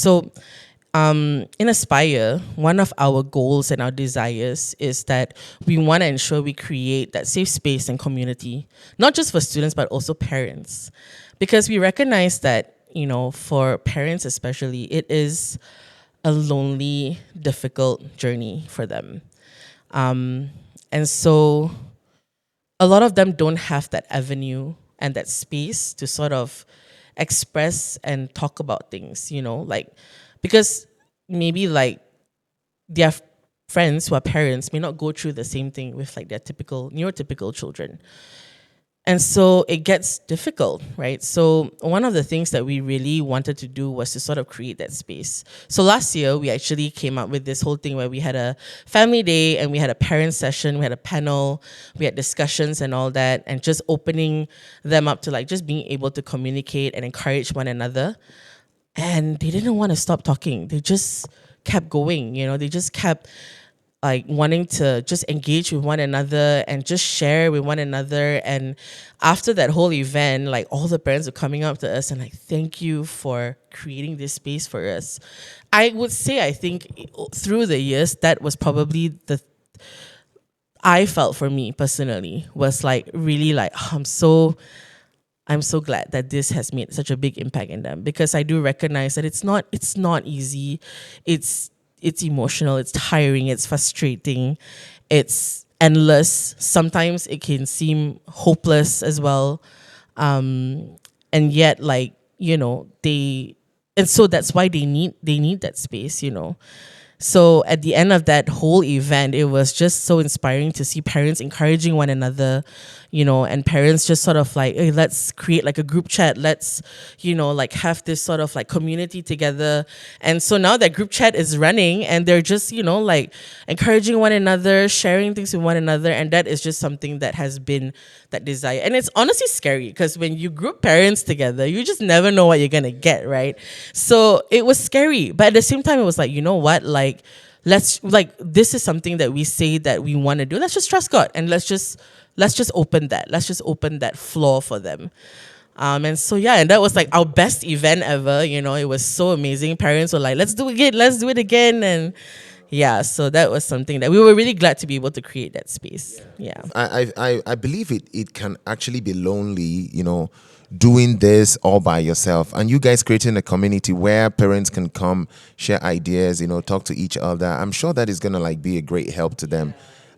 in Aspire, one of our goals and our desires is that we want to ensure we create that safe space and community, not just for students, but also parents. Because we recognize that, for parents especially, it is a lonely, difficult journey for them. And so a lot of them don't have that avenue and that space to sort of express and talk about things, because maybe like their friends who are parents may not go through the same thing with like their neurotypical children. And so it gets difficult, right? So one of the things that we really wanted to do was to sort of create that space. So last year, we actually came up with this whole thing where we had a family day and we had a parent session, we had a panel, we had discussions and all that, and just opening them up to like just being able to communicate and encourage one another. And they didn't want to stop talking. They just kept going, they just kept like wanting to just engage with one another and just share with one another. And after that whole event, like all the parents were coming up to us and like, thank you for creating this space for us. I would say, I think through the years, that was probably I felt for me personally was like really like, I'm so glad that this has made such a big impact in them, because I do recognize that it's not easy. It's emotional, it's tiring, it's frustrating, it's endless. Sometimes it can seem hopeless as well. And yet like, and so that's why they need that space, So at the end of that whole event, it was just so inspiring to see parents encouraging one another, and parents just sort of like, hey, let's create like a group chat. Let's, like have this sort of like community together. And so now that group chat is running and they're just, like encouraging one another, sharing things with one another. And that is just something that has been that desire. And it's honestly scary because when you group parents together, you just never know what you're going to get, right? So it was scary. But at the same time, it was like, you know what? Like, this is something that we say that we want to do. Let's just trust God and let's just open that. Let's just open that floor for them. And so, yeah, and that was like our best event ever. It was so amazing. Parents were like, let's do it again. And yeah, so that was something that we were really glad to be able to create that space. Yeah. I believe it can actually be lonely, doing this all by yourself, and you guys creating a community where parents can come share ideas, talk to each other. I'm sure that is gonna like be a great help to them,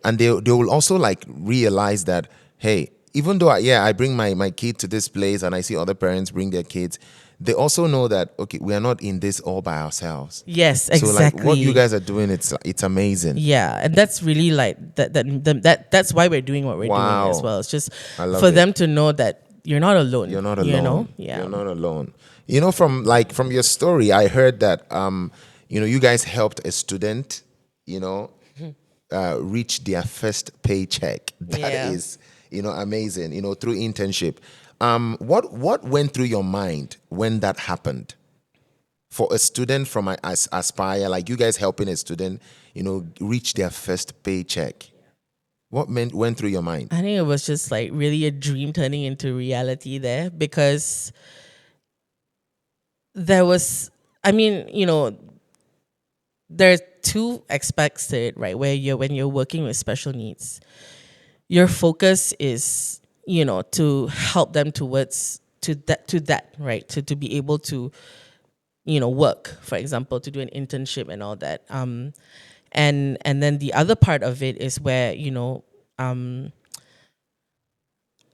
and they will also like realize that, hey, even though I bring my kid to this place and I see other parents bring their kids, they also know that okay, we are not in this all by ourselves. Yes, So like what you exactly. guys are doing, it's amazing. Yeah, and that's really like that's why we're doing what we're doing as Wow, well. It's just I love for it. them to know that you're not alone, You're not you know? alone. Yeah. You're not alone. You know, from your story, I heard that you guys helped a student, reach their first paycheck. That Yeah. is, amazing. Through internship. What went through your mind when that happened? For a student from Aspire, like you guys helping a student, reach their first paycheck. What went through your mind? I think it was just like really a dream turning into reality there, because there was, I mean, there are two aspects to it, right? Where when you're working with special needs, your focus is, to help them towards to that, right? To be able to, work, for example, to do an internship and all that. And then the other part of it is where,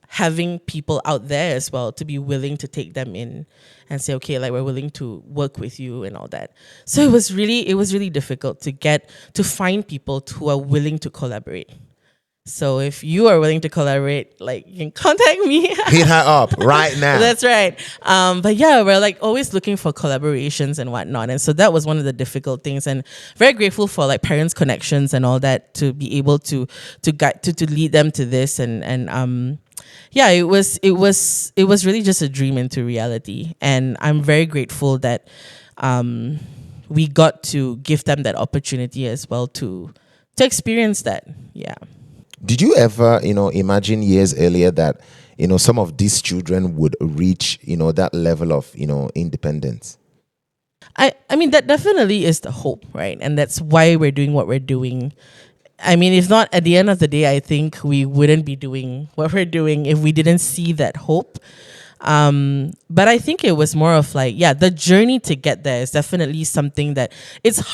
having people out there as well to be willing to take them in and say, okay, like we're willing to work with you and all that. So it was really difficult to find people who are willing to collaborate. So if you are willing to collaborate, like you can contact me. Hit her up right now. That's right. But yeah, we're like always looking for collaborations and whatnot. And so that was one of the difficult things, and very grateful for like parents connections and all that to be able to guide to lead them to this. And yeah, it was really just a dream into reality. And I'm very grateful that we got to give them that opportunity as well to experience that. Yeah. Did you ever, imagine years earlier that, some of these children would reach, that level of, independence? I mean, that definitely is the hope, right? And that's why we're doing what we're doing. I mean, if not, at the end of the day, I think we wouldn't be doing what we're doing if we didn't see that hope. But I think it was more of like, yeah, the journey to get there is definitely something that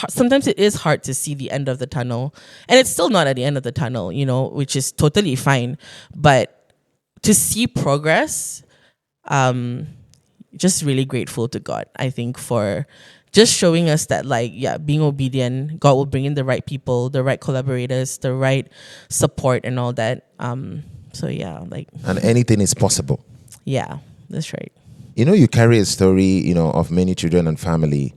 sometimes it is hard to see the end of the tunnel, and it's still not at the end of the tunnel, which is totally fine. But to see progress, just really grateful to God, I think, for just showing us that, like, yeah, being obedient, God will bring in the right people, the right collaborators, the right support and all that. So yeah, like, And anything is possible. yeah, that's right. You carry a story, of many children and family.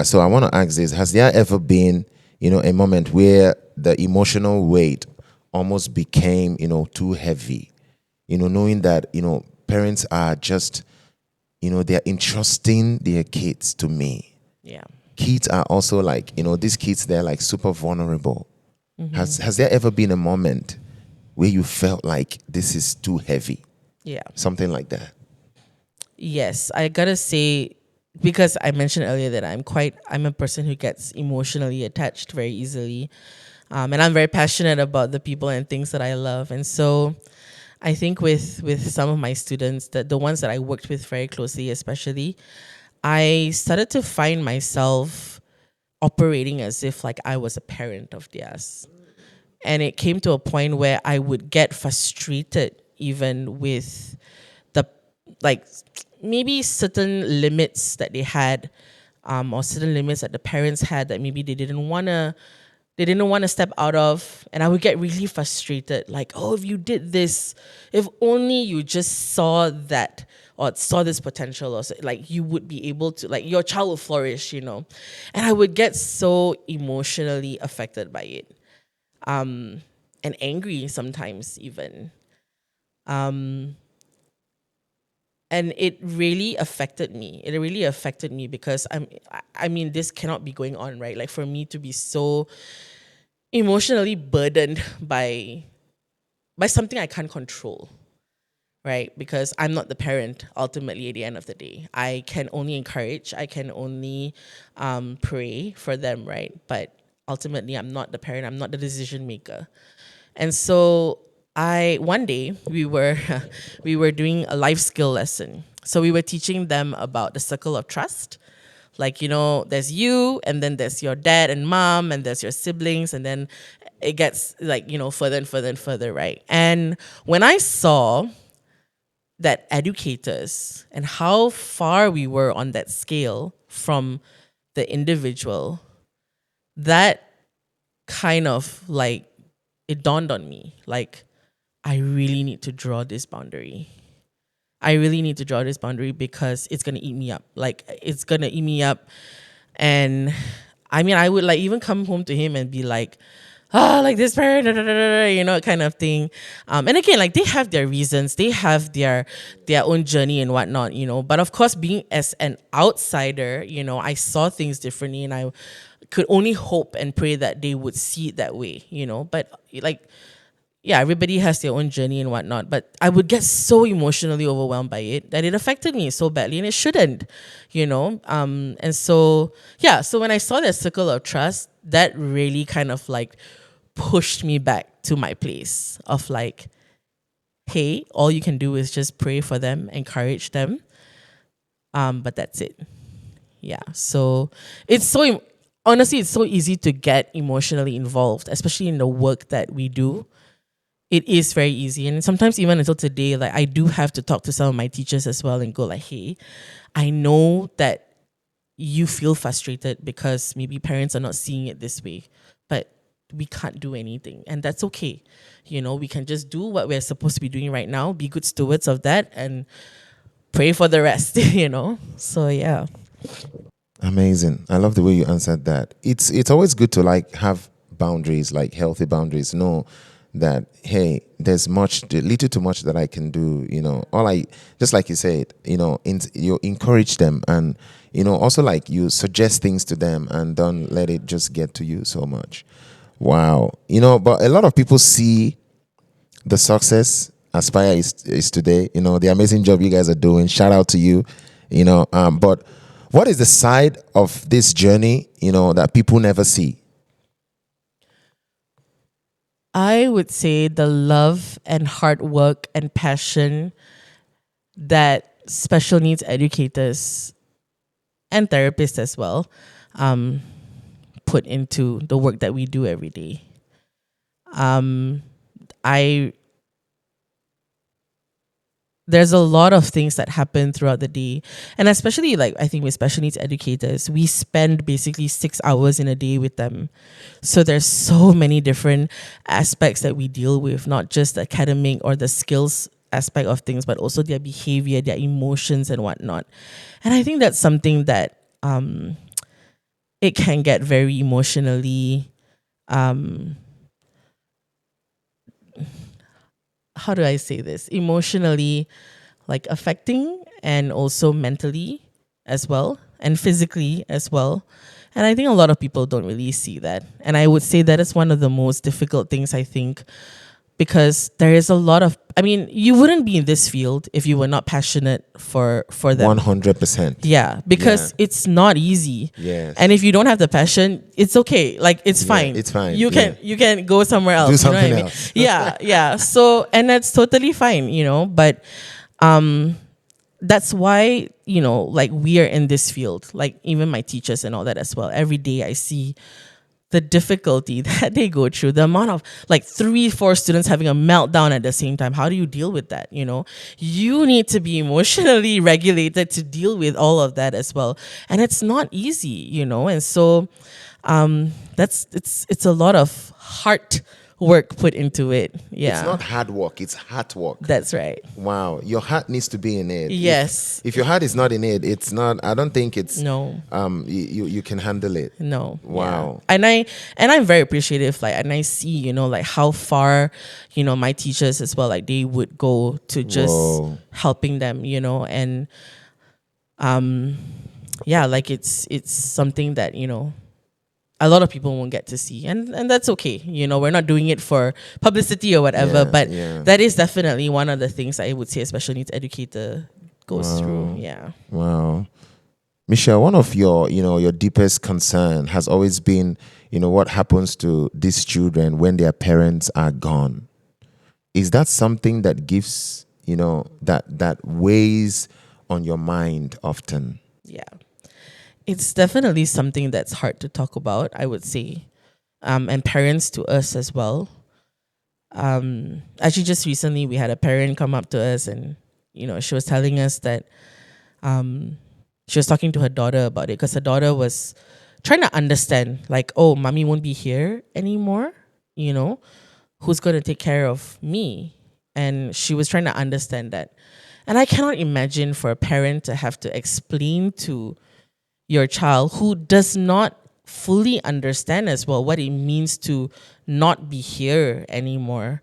So I want to ask this: has there ever been, a moment where the emotional weight almost became, too heavy? Knowing that, parents are just, they're entrusting their kids to me. Yeah. Kids are also like, these kids, they're like super vulnerable. Has there ever been a moment where you felt like this is too heavy? Yeah. Something like that. Yes, I gotta say, because I mentioned earlier that I'm a person who gets emotionally attached very easily. And I'm very passionate about the people and things that I love. And so I think with some of my students, the ones that I worked with very closely, especially, I started to find myself operating as if like I was a parent of theirs. And it came to a point where I would get frustrated even with the, like, maybe certain limits that they had, or certain limits that the parents had that maybe they didn't want to step out of. And I would get really frustrated, like, oh, if you did this, if only you just saw that or saw this potential, or like you would be able to, like, your child will flourish. And I would get so emotionally affected by it, and angry sometimes even. And it really affected me. It really affected me because I mean, this cannot be going on, right? Like, for me to be so emotionally burdened by something I can't control, right? Because I'm not the parent ultimately at the end of the day. I can only encourage, I can only pray for them, right? But ultimately, I'm not the parent, I'm not the decision maker. And so one day we were we were doing a life skill lesson. So we were teaching them about the circle of trust. Like, there's you, and then there's your dad and mom, and there's your siblings, and then it gets like, further and further and further, right? And when I saw that educators and how far we were on that scale from the individual, that kind of like, it dawned on me like, I really need to draw this boundary. I really need to draw this boundary because it's gonna eat me up. Like, it's gonna eat me up. And I mean, I would like even come home to him and be like, like this parent, kind of thing. And again, like, they have their reasons, they have their own journey and whatnot. But of course, being as an outsider, I saw things differently, and I could only hope and pray that they would see it that way. But like, yeah, everybody has their own journey and whatnot, but I would get so emotionally overwhelmed by it that it affected me so badly, and it shouldn't. And so, yeah, so when I saw that circle of trust, that really kind of like pushed me back to my place of like, hey, all you can do is just pray for them, encourage them, but that's it. Yeah, so honestly, it's so easy to get emotionally involved, especially in the work that we do. It is very easy, and sometimes even until today, like, I do have to talk to some of my teachers as well and go like, hey, I know that you feel frustrated because maybe parents are not seeing it this way, but we can't do anything, and that's okay. We can just do what we're supposed to be doing right now, be good stewards of that, and pray for the rest. So yeah. Amazing. I love the way you answered that. It's always good to like have boundaries, like healthy boundaries. Know that, hey, there's little too much that I can do. All I, just like you said, you encourage them, and also like you suggest things to them, and don't let it just get to you so much. Wow. But a lot of people see the success Aspire is today. The amazing job you guys are doing. Shout out to you. But what is the side of this journey, that people never see? I would say the love and hard work and passion that special needs educators and therapists as well put into the work that we do every day. There's a lot of things that happen throughout the day, and especially like, I think with special needs educators, we spend basically 6 hours in a day with them. So there's so many different aspects that we deal with, not just the academic or the skills aspect of things, but also their behavior, their emotions and whatnot. And I think that's something that it can get very emotionally how do I say this? Emotionally, like, affecting, and also mentally as well, and physically as well. And I think a lot of people don't really see that. And I would say that is one of the most difficult things, I think, because there is a lot of, I mean, you wouldn't be in this field if you were not passionate for them. 100%. Yeah, because it's not easy. Yes. And if you don't have the passion, it's okay. Like, it's fine. It's fine. You can go somewhere else. Do something what I mean? else. Yeah. So, and that's totally fine, but that's why, like, we are in this field. Like, even my teachers and all that as well. Every day I see the difficulty that they go through, the amount of like 3-4 students having a meltdown at the same time. How do you deal with that? You need to be emotionally regulated to deal with all of that as well. And it's not easy, and so it's a lot of heart work put into it. Yeah. It's not hard work, it's heart work. That's right. Wow. Your heart needs to be in it. Yes. If your heart is not in it, it's not, I don't think it's, no. You can handle it. No. Wow. Yeah. And I'm very appreciative, like, and I see, like, how far, my teachers as well, like, they would go to just helping them, and yeah, like, it's something that, a lot of people won't get to see, and that's okay. We're not doing it for publicity or whatever, but that is definitely one of the things I would say a special needs educator goes through. Yeah. Wow. Michelle, one of your deepest concern has always been, what happens to these children when their parents are gone. Is that something that gives, that weighs on your mind often? Yeah. It's definitely something that's hard to talk about, I would say, and parents to us as well. Actually, just recently we had a parent come up to us and she was telling us that she was talking to her daughter about it, because her daughter was trying to understand, like, oh, mommy won't be here anymore, who's going to take care of me? And she was trying to understand that. And I cannot imagine for a parent to have to explain to your child who does not fully understand as well what it means to not be here anymore.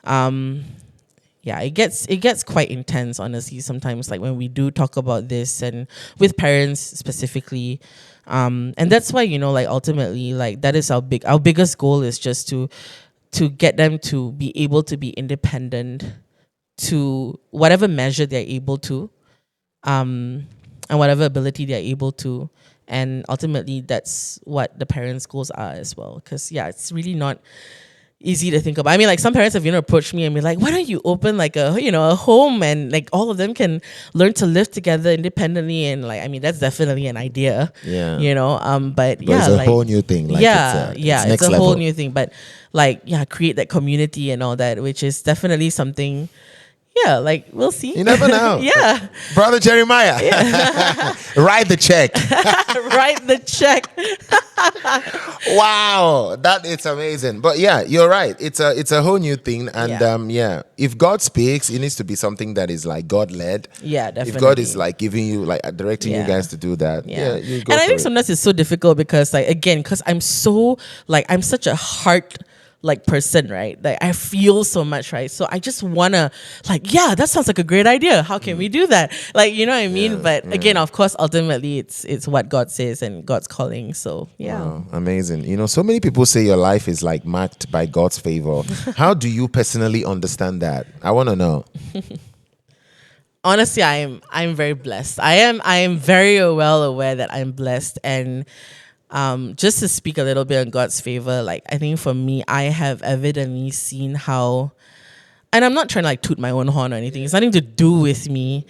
Yeah, it gets quite intense, honestly, sometimes, like when we do talk about this, and with parents specifically. And that's why, like, ultimately, like, that is our biggest goal, is just to get them to be able to be independent to whatever measure they're able to, and whatever ability they're able to. And ultimately, that's what the parents' goals are as well. Because, yeah, it's really not easy to think about. I mean, like, some parents have, approached me and be like, why don't you open like a home, and like all of them can learn to live together independently. And like, I mean, that's definitely an idea. Yeah. But yeah, it's a like, whole new thing. Like, it's next a level. whole new thing. But like, yeah, create that community and all that, which is definitely something. Yeah, like, we'll see. You never know. Yeah. Brother Jeremiah. Write the check. Write the check. Wow, that is amazing. But yeah, you're right. It's a whole new thing. And if God speaks, it needs to be something that is like God led. Yeah, definitely. If God is like giving you, like directing you Yeah. guys to do that, you go. And I for think it. sometimes it's so difficult because, like, again, because I'm so, like, I'm such a heart, like, person, right? Like, I feel so much, right? So I just wanna, like, yeah, that sounds like a great idea. How can we do that? Like, you know what I mean? But again, of course, ultimately, it's what God says and God's calling. So yeah. Wow, amazing. So many people say your life is like marked by God's favor. How do you personally understand that? I want to know. Honestly, I'm very blessed. I am very well aware that I'm blessed. And just to speak a little bit on God's favor, like, I think for me, I have evidently seen how, and I'm not trying to like toot my own horn or anything. It's nothing to do with me.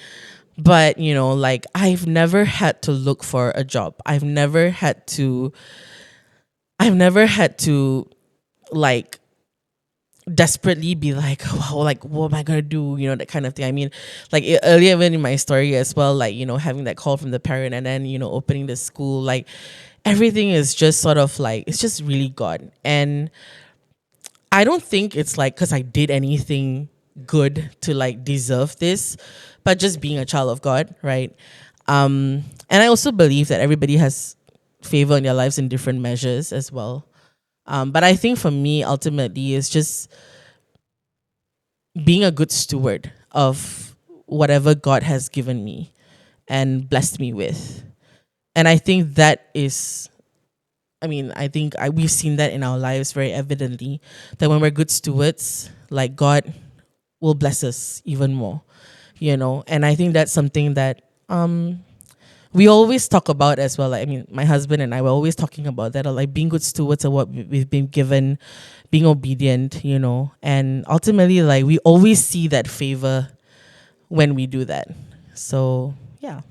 But, like, I've never had to look for a job. I've never had to like desperately be like, wow, like, what am I gonna do? That kind of thing. I mean, like, earlier even in my story as well, like, having that call from the parent, and then, opening the school, like, everything is just sort of like, it's just really God. And I don't think it's like because I did anything good to like deserve this, but just being a child of God, right? And I also believe that everybody has favor in their lives in different measures as well. But I think for me, ultimately, it's just being a good steward of whatever God has given me and blessed me with. And I think that is, I mean, we've seen that in our lives very evidently, that when we're good stewards, like, God will bless us even more, And I think that's something that we always talk about as well. Like, I mean, my husband and I were always talking about that, like being good stewards of what we've been given, being obedient, and ultimately, like, we always see that favor when we do that. So yeah.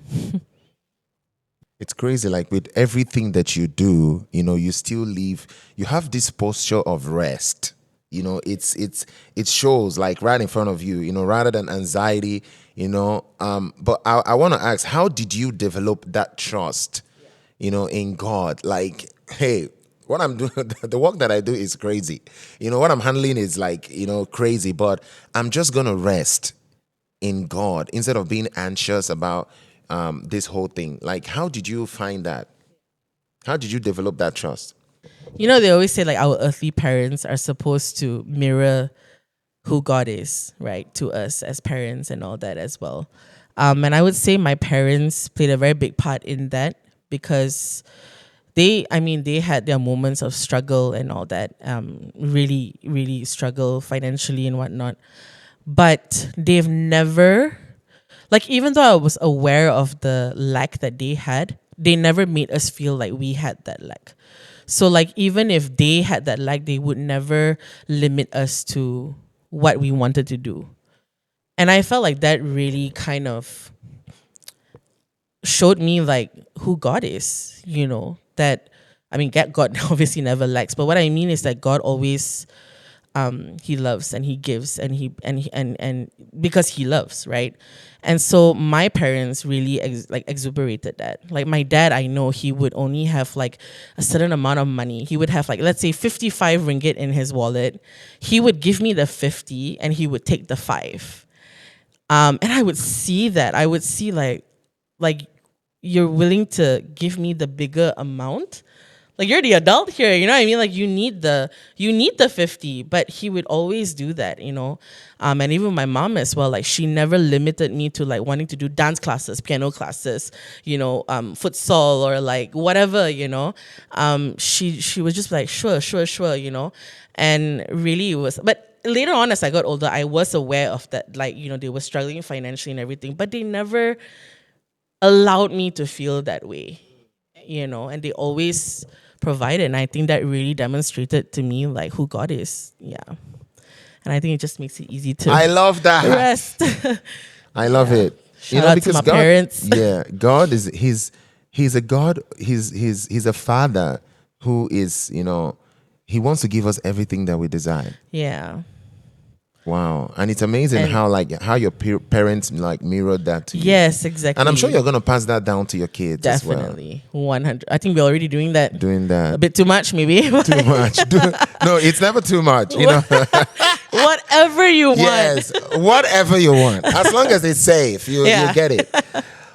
It's crazy. Like, with everything that you do, you still live. You have this posture of rest. It shows, like, right in front of you. Rather than anxiety. But I want to ask, how did you develop that trust? In God. Like, hey, what I'm doing, the work that I do is crazy. What I'm handling is like, crazy. But I'm just gonna rest in God instead of being anxious about this whole thing. Like, how did you find that? How did you develop that trust? They always say, like, our earthly parents are supposed to mirror who God is, right, to us as parents and all that as well. And I would say my parents played a very big part in that, because they had their moments of struggle and all that, really, really struggle financially and whatnot. But they've never, like, even though I was aware of the lack that they had, they never made us feel like we had that lack. So, like, even if they had that lack, they would never limit us to what we wanted to do. And I felt like that really kind of showed me, like, who God is, that, I mean, God obviously never lacks, but what I mean is that God always he loves and he gives and because he loves, right? And so my parents really exuberated that. Like my dad, I know he would only have like a certain amount of money. He would have like, let's say 55 ringgit in his wallet. He would give me the 50 and he would take the 5. And I would see that. I would see like you're willing to give me the bigger amount. Like you're the adult here, you know what I mean? Like you need the 50, but he would always do that, you know. And even my mom as well, like she never limited me to like wanting to do dance classes, piano classes, you know, futsal or like whatever, you know. She was just like sure, you know. And really it was, but later on as I got older, I was aware of that, like, you know, they were struggling financially and everything, but they never allowed me to feel that way, you know, and they always provided. And I think that really demonstrated to me like who God is. Yeah. And I think it just makes it easy to I love that. rest. I love it. Shout out to my God, parents. Yeah, God is he's a God. He's a father who is, you know, he wants to give us everything that we desire. Yeah. Wow. And it's amazing And how your parents like mirrored that to you. yes, exactly. And I'm sure you're going to pass that down to your kids definitely 100. I think we're already doing that. Doing that. A bit too much, maybe. Too much. No, it's never too much. You know. Whatever you want. Yes, whatever you want, as long as it's safe, you get it.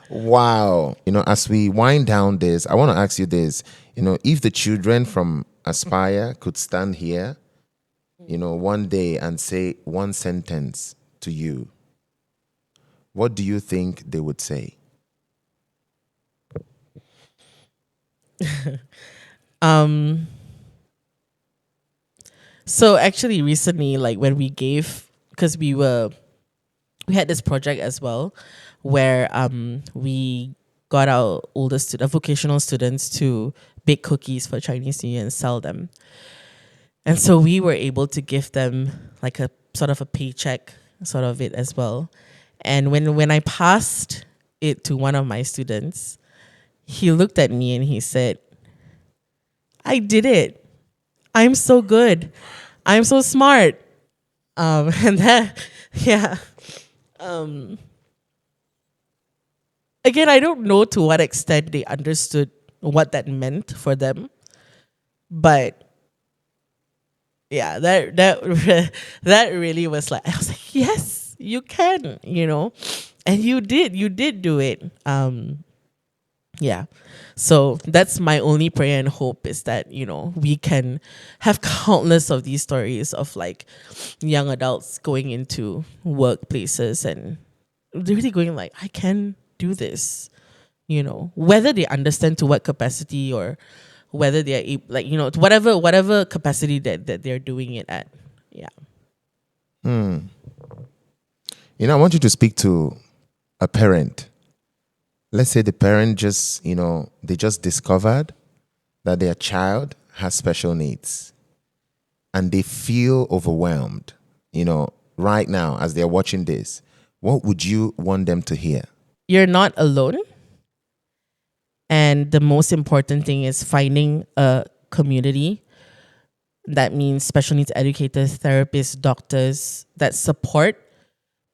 Wow. You know, as we wind down this, I want to ask you this. You know, if the children from Aspire could stand here, you know, one day and say one sentence to you, what do you think they would say? So actually recently, like when we gave, because we had this project as well where we got our vocational students to bake cookies for Chinese New Year and sell them. And so we were able to give them like a sort of a paycheck sort of it as well. And when I passed it to one of my students, he looked at me and he said, I did it. I'm so good. I'm so smart. And that, yeah. Again, I don't know to what extent they understood what that meant for them, but yeah, that really was like, I was like, yes, you can, you know, and you did do it. Yeah. So that's my only prayer and hope is that, you know, we can have countless of these stories of like young adults going into workplaces and really going like, I can do this, you know, whether they understand to what capacity or whether they are able, like, you know, whatever capacity that they're doing it at. Yeah. You know, I want you to speak to a parent. Let's say the parent just, you know, they just discovered that their child has special needs and they feel overwhelmed, you know, right now as they're watching this. What would you want them to hear? You're not alone. And the most important thing is finding a community. That means special needs educators, therapists, doctors that support,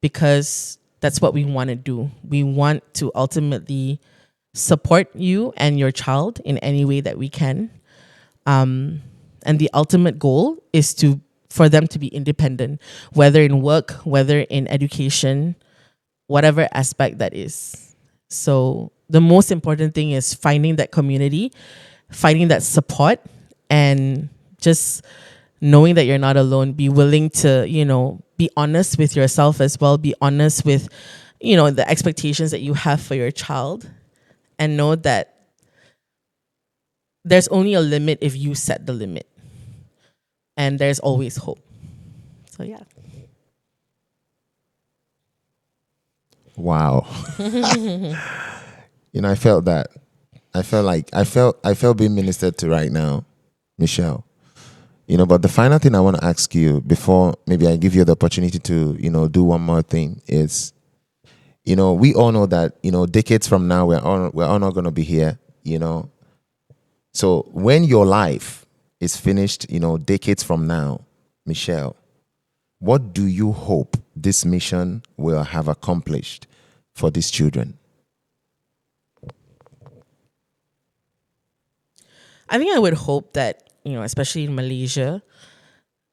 because that's what we want to do. We want to ultimately support you and your child in any way that we can. And the ultimate goal is for them to be independent, whether in work, whether in education, whatever aspect that is. So the most important thing is finding that community, finding that support, and just knowing that you're not alone. Be willing to, you know, be honest with yourself as well. Be honest with, you know, the expectations that you have for your child, and know that there's only a limit if you set the limit, and there's always hope. So yeah. Wow. You know, I felt that. I felt being ministered to right now, Michelle. You know, but the final thing I want to ask you before maybe I give you the opportunity to, you know, do one more thing is, you know, we all know that, you know, decades from now, we're all not going to be here, you know. So when your life is finished, you know, decades from now, Michelle, What do you hope this mission will have accomplished for these children? I think I would hope that, especially in Malaysia,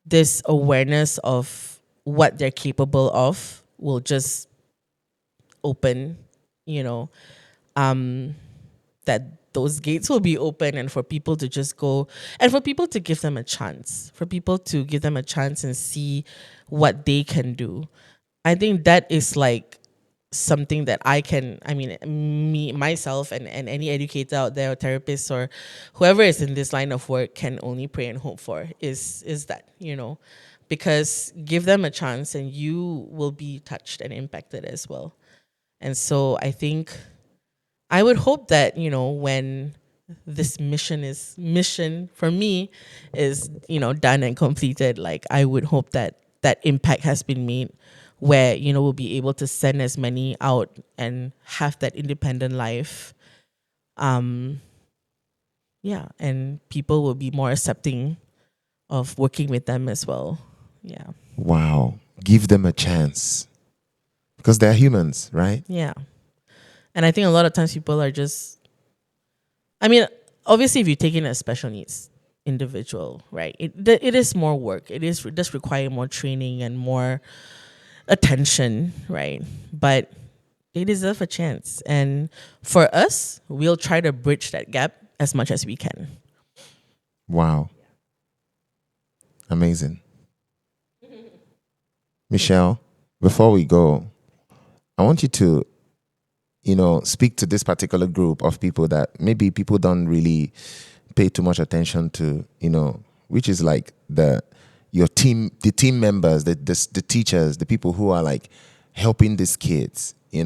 this awareness of what they're capable of will just open, you know, that those gates will be open, and for people to just go, and for people to give them a chance, and see what they can do. I think that is like something that me, myself, and any educator out there, or therapist, or whoever is in this line of work can only pray and hope for is that, because give them a chance and you will be touched and impacted as well. And so I think I would hope that, when this mission for me is, done and completed, like I would hope that that impact has been made, where, we'll be able to send as many out and have that independent life. Yeah, and people will be more accepting of working with them as well. Yeah. Wow. Give them a chance. Because they're humans, right? Yeah. And I think a lot of times people are just, I mean, obviously, if you take in a special needs individual, right, it is more work. It does require more training and more attention, right? But they deserve a chance. And for us, we'll try to bridge that gap as much as we can. Wow. Amazing. Michelle, before we go, I want you to, speak to this particular group of people that maybe people don't really pay too much attention to, which is like the team members, the teachers, the people who are like helping these kids, I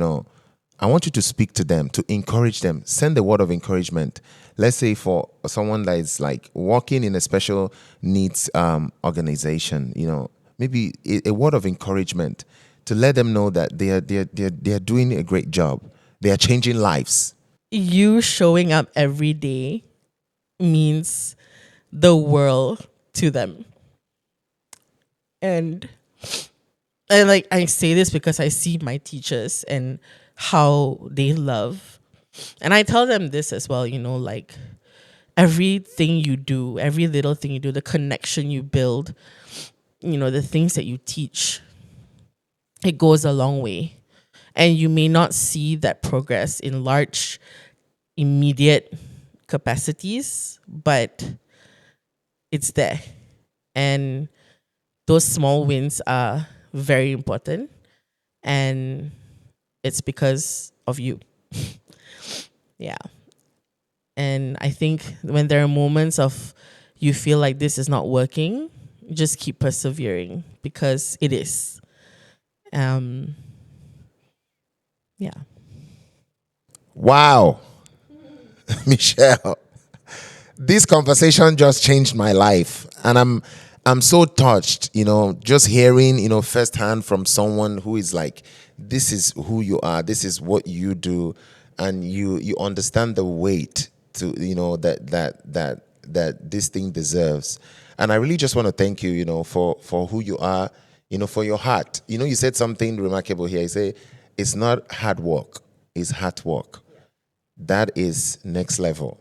want you to speak to them, to encourage them, send a word of encouragement. Let's say for someone that is like working in a special needs organization, maybe a word of encouragement to let them know that they are doing a great job. They are changing lives. You showing up every day means the world to them. And like I say this because I see my teachers and how they love. And I tell them this as well, like everything you do, every little thing you do, the connection you build, the things that you teach, it goes a long way. And you may not see that progress in large, immediate capacities, but it's there. And those small wins are very important. And it's because of you. Yeah. And I think when there are moments of you feel like this is not working, just keep persevering because it is. Yeah. Wow. Michelle, this conversation just changed my life. And I'm so touched, just hearing, firsthand from someone who is like, this is who you are, this is what you do, and you understand the weight to, that this thing deserves. And I really just want to thank you, for who you are, for your heart. You said something remarkable here. You say it's not hard work, it's hard work. That is next level.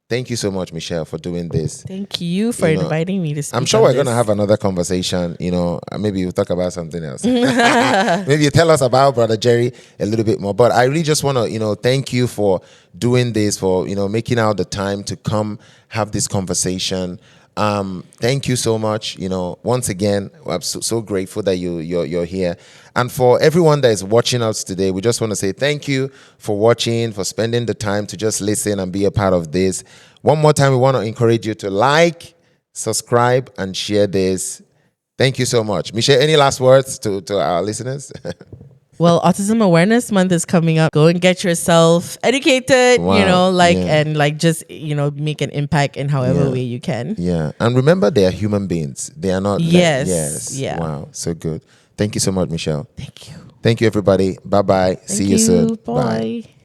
Thank you so much, Michelle, for doing this. Thank you for inviting me to speak. I'm sure we're going to have another conversation. Maybe we'll talk about something else. Maybe you tell us about Brother Jerry a little bit more. But I really just want to, thank you for doing this, for, making out the time to come have this conversation. Thank you so much. Once again, I'm so grateful that you're here. And for everyone that is watching us today, we just want to say thank you for watching, for spending the time to just listen and be a part of this. One more time, we want to encourage you to like, subscribe, and share this. Thank you so much. Michelle, any last words to our listeners? Well, Autism Awareness Month is coming up. Go and get yourself educated, Wow. and just, make an impact in however way you can. Yeah. And remember, they are human beings. They are not. Yes. Yes. Yeah. Wow. So good. Thank you so much, Michelle. Thank you. Thank you, everybody. Bye-bye. See you soon. Bye.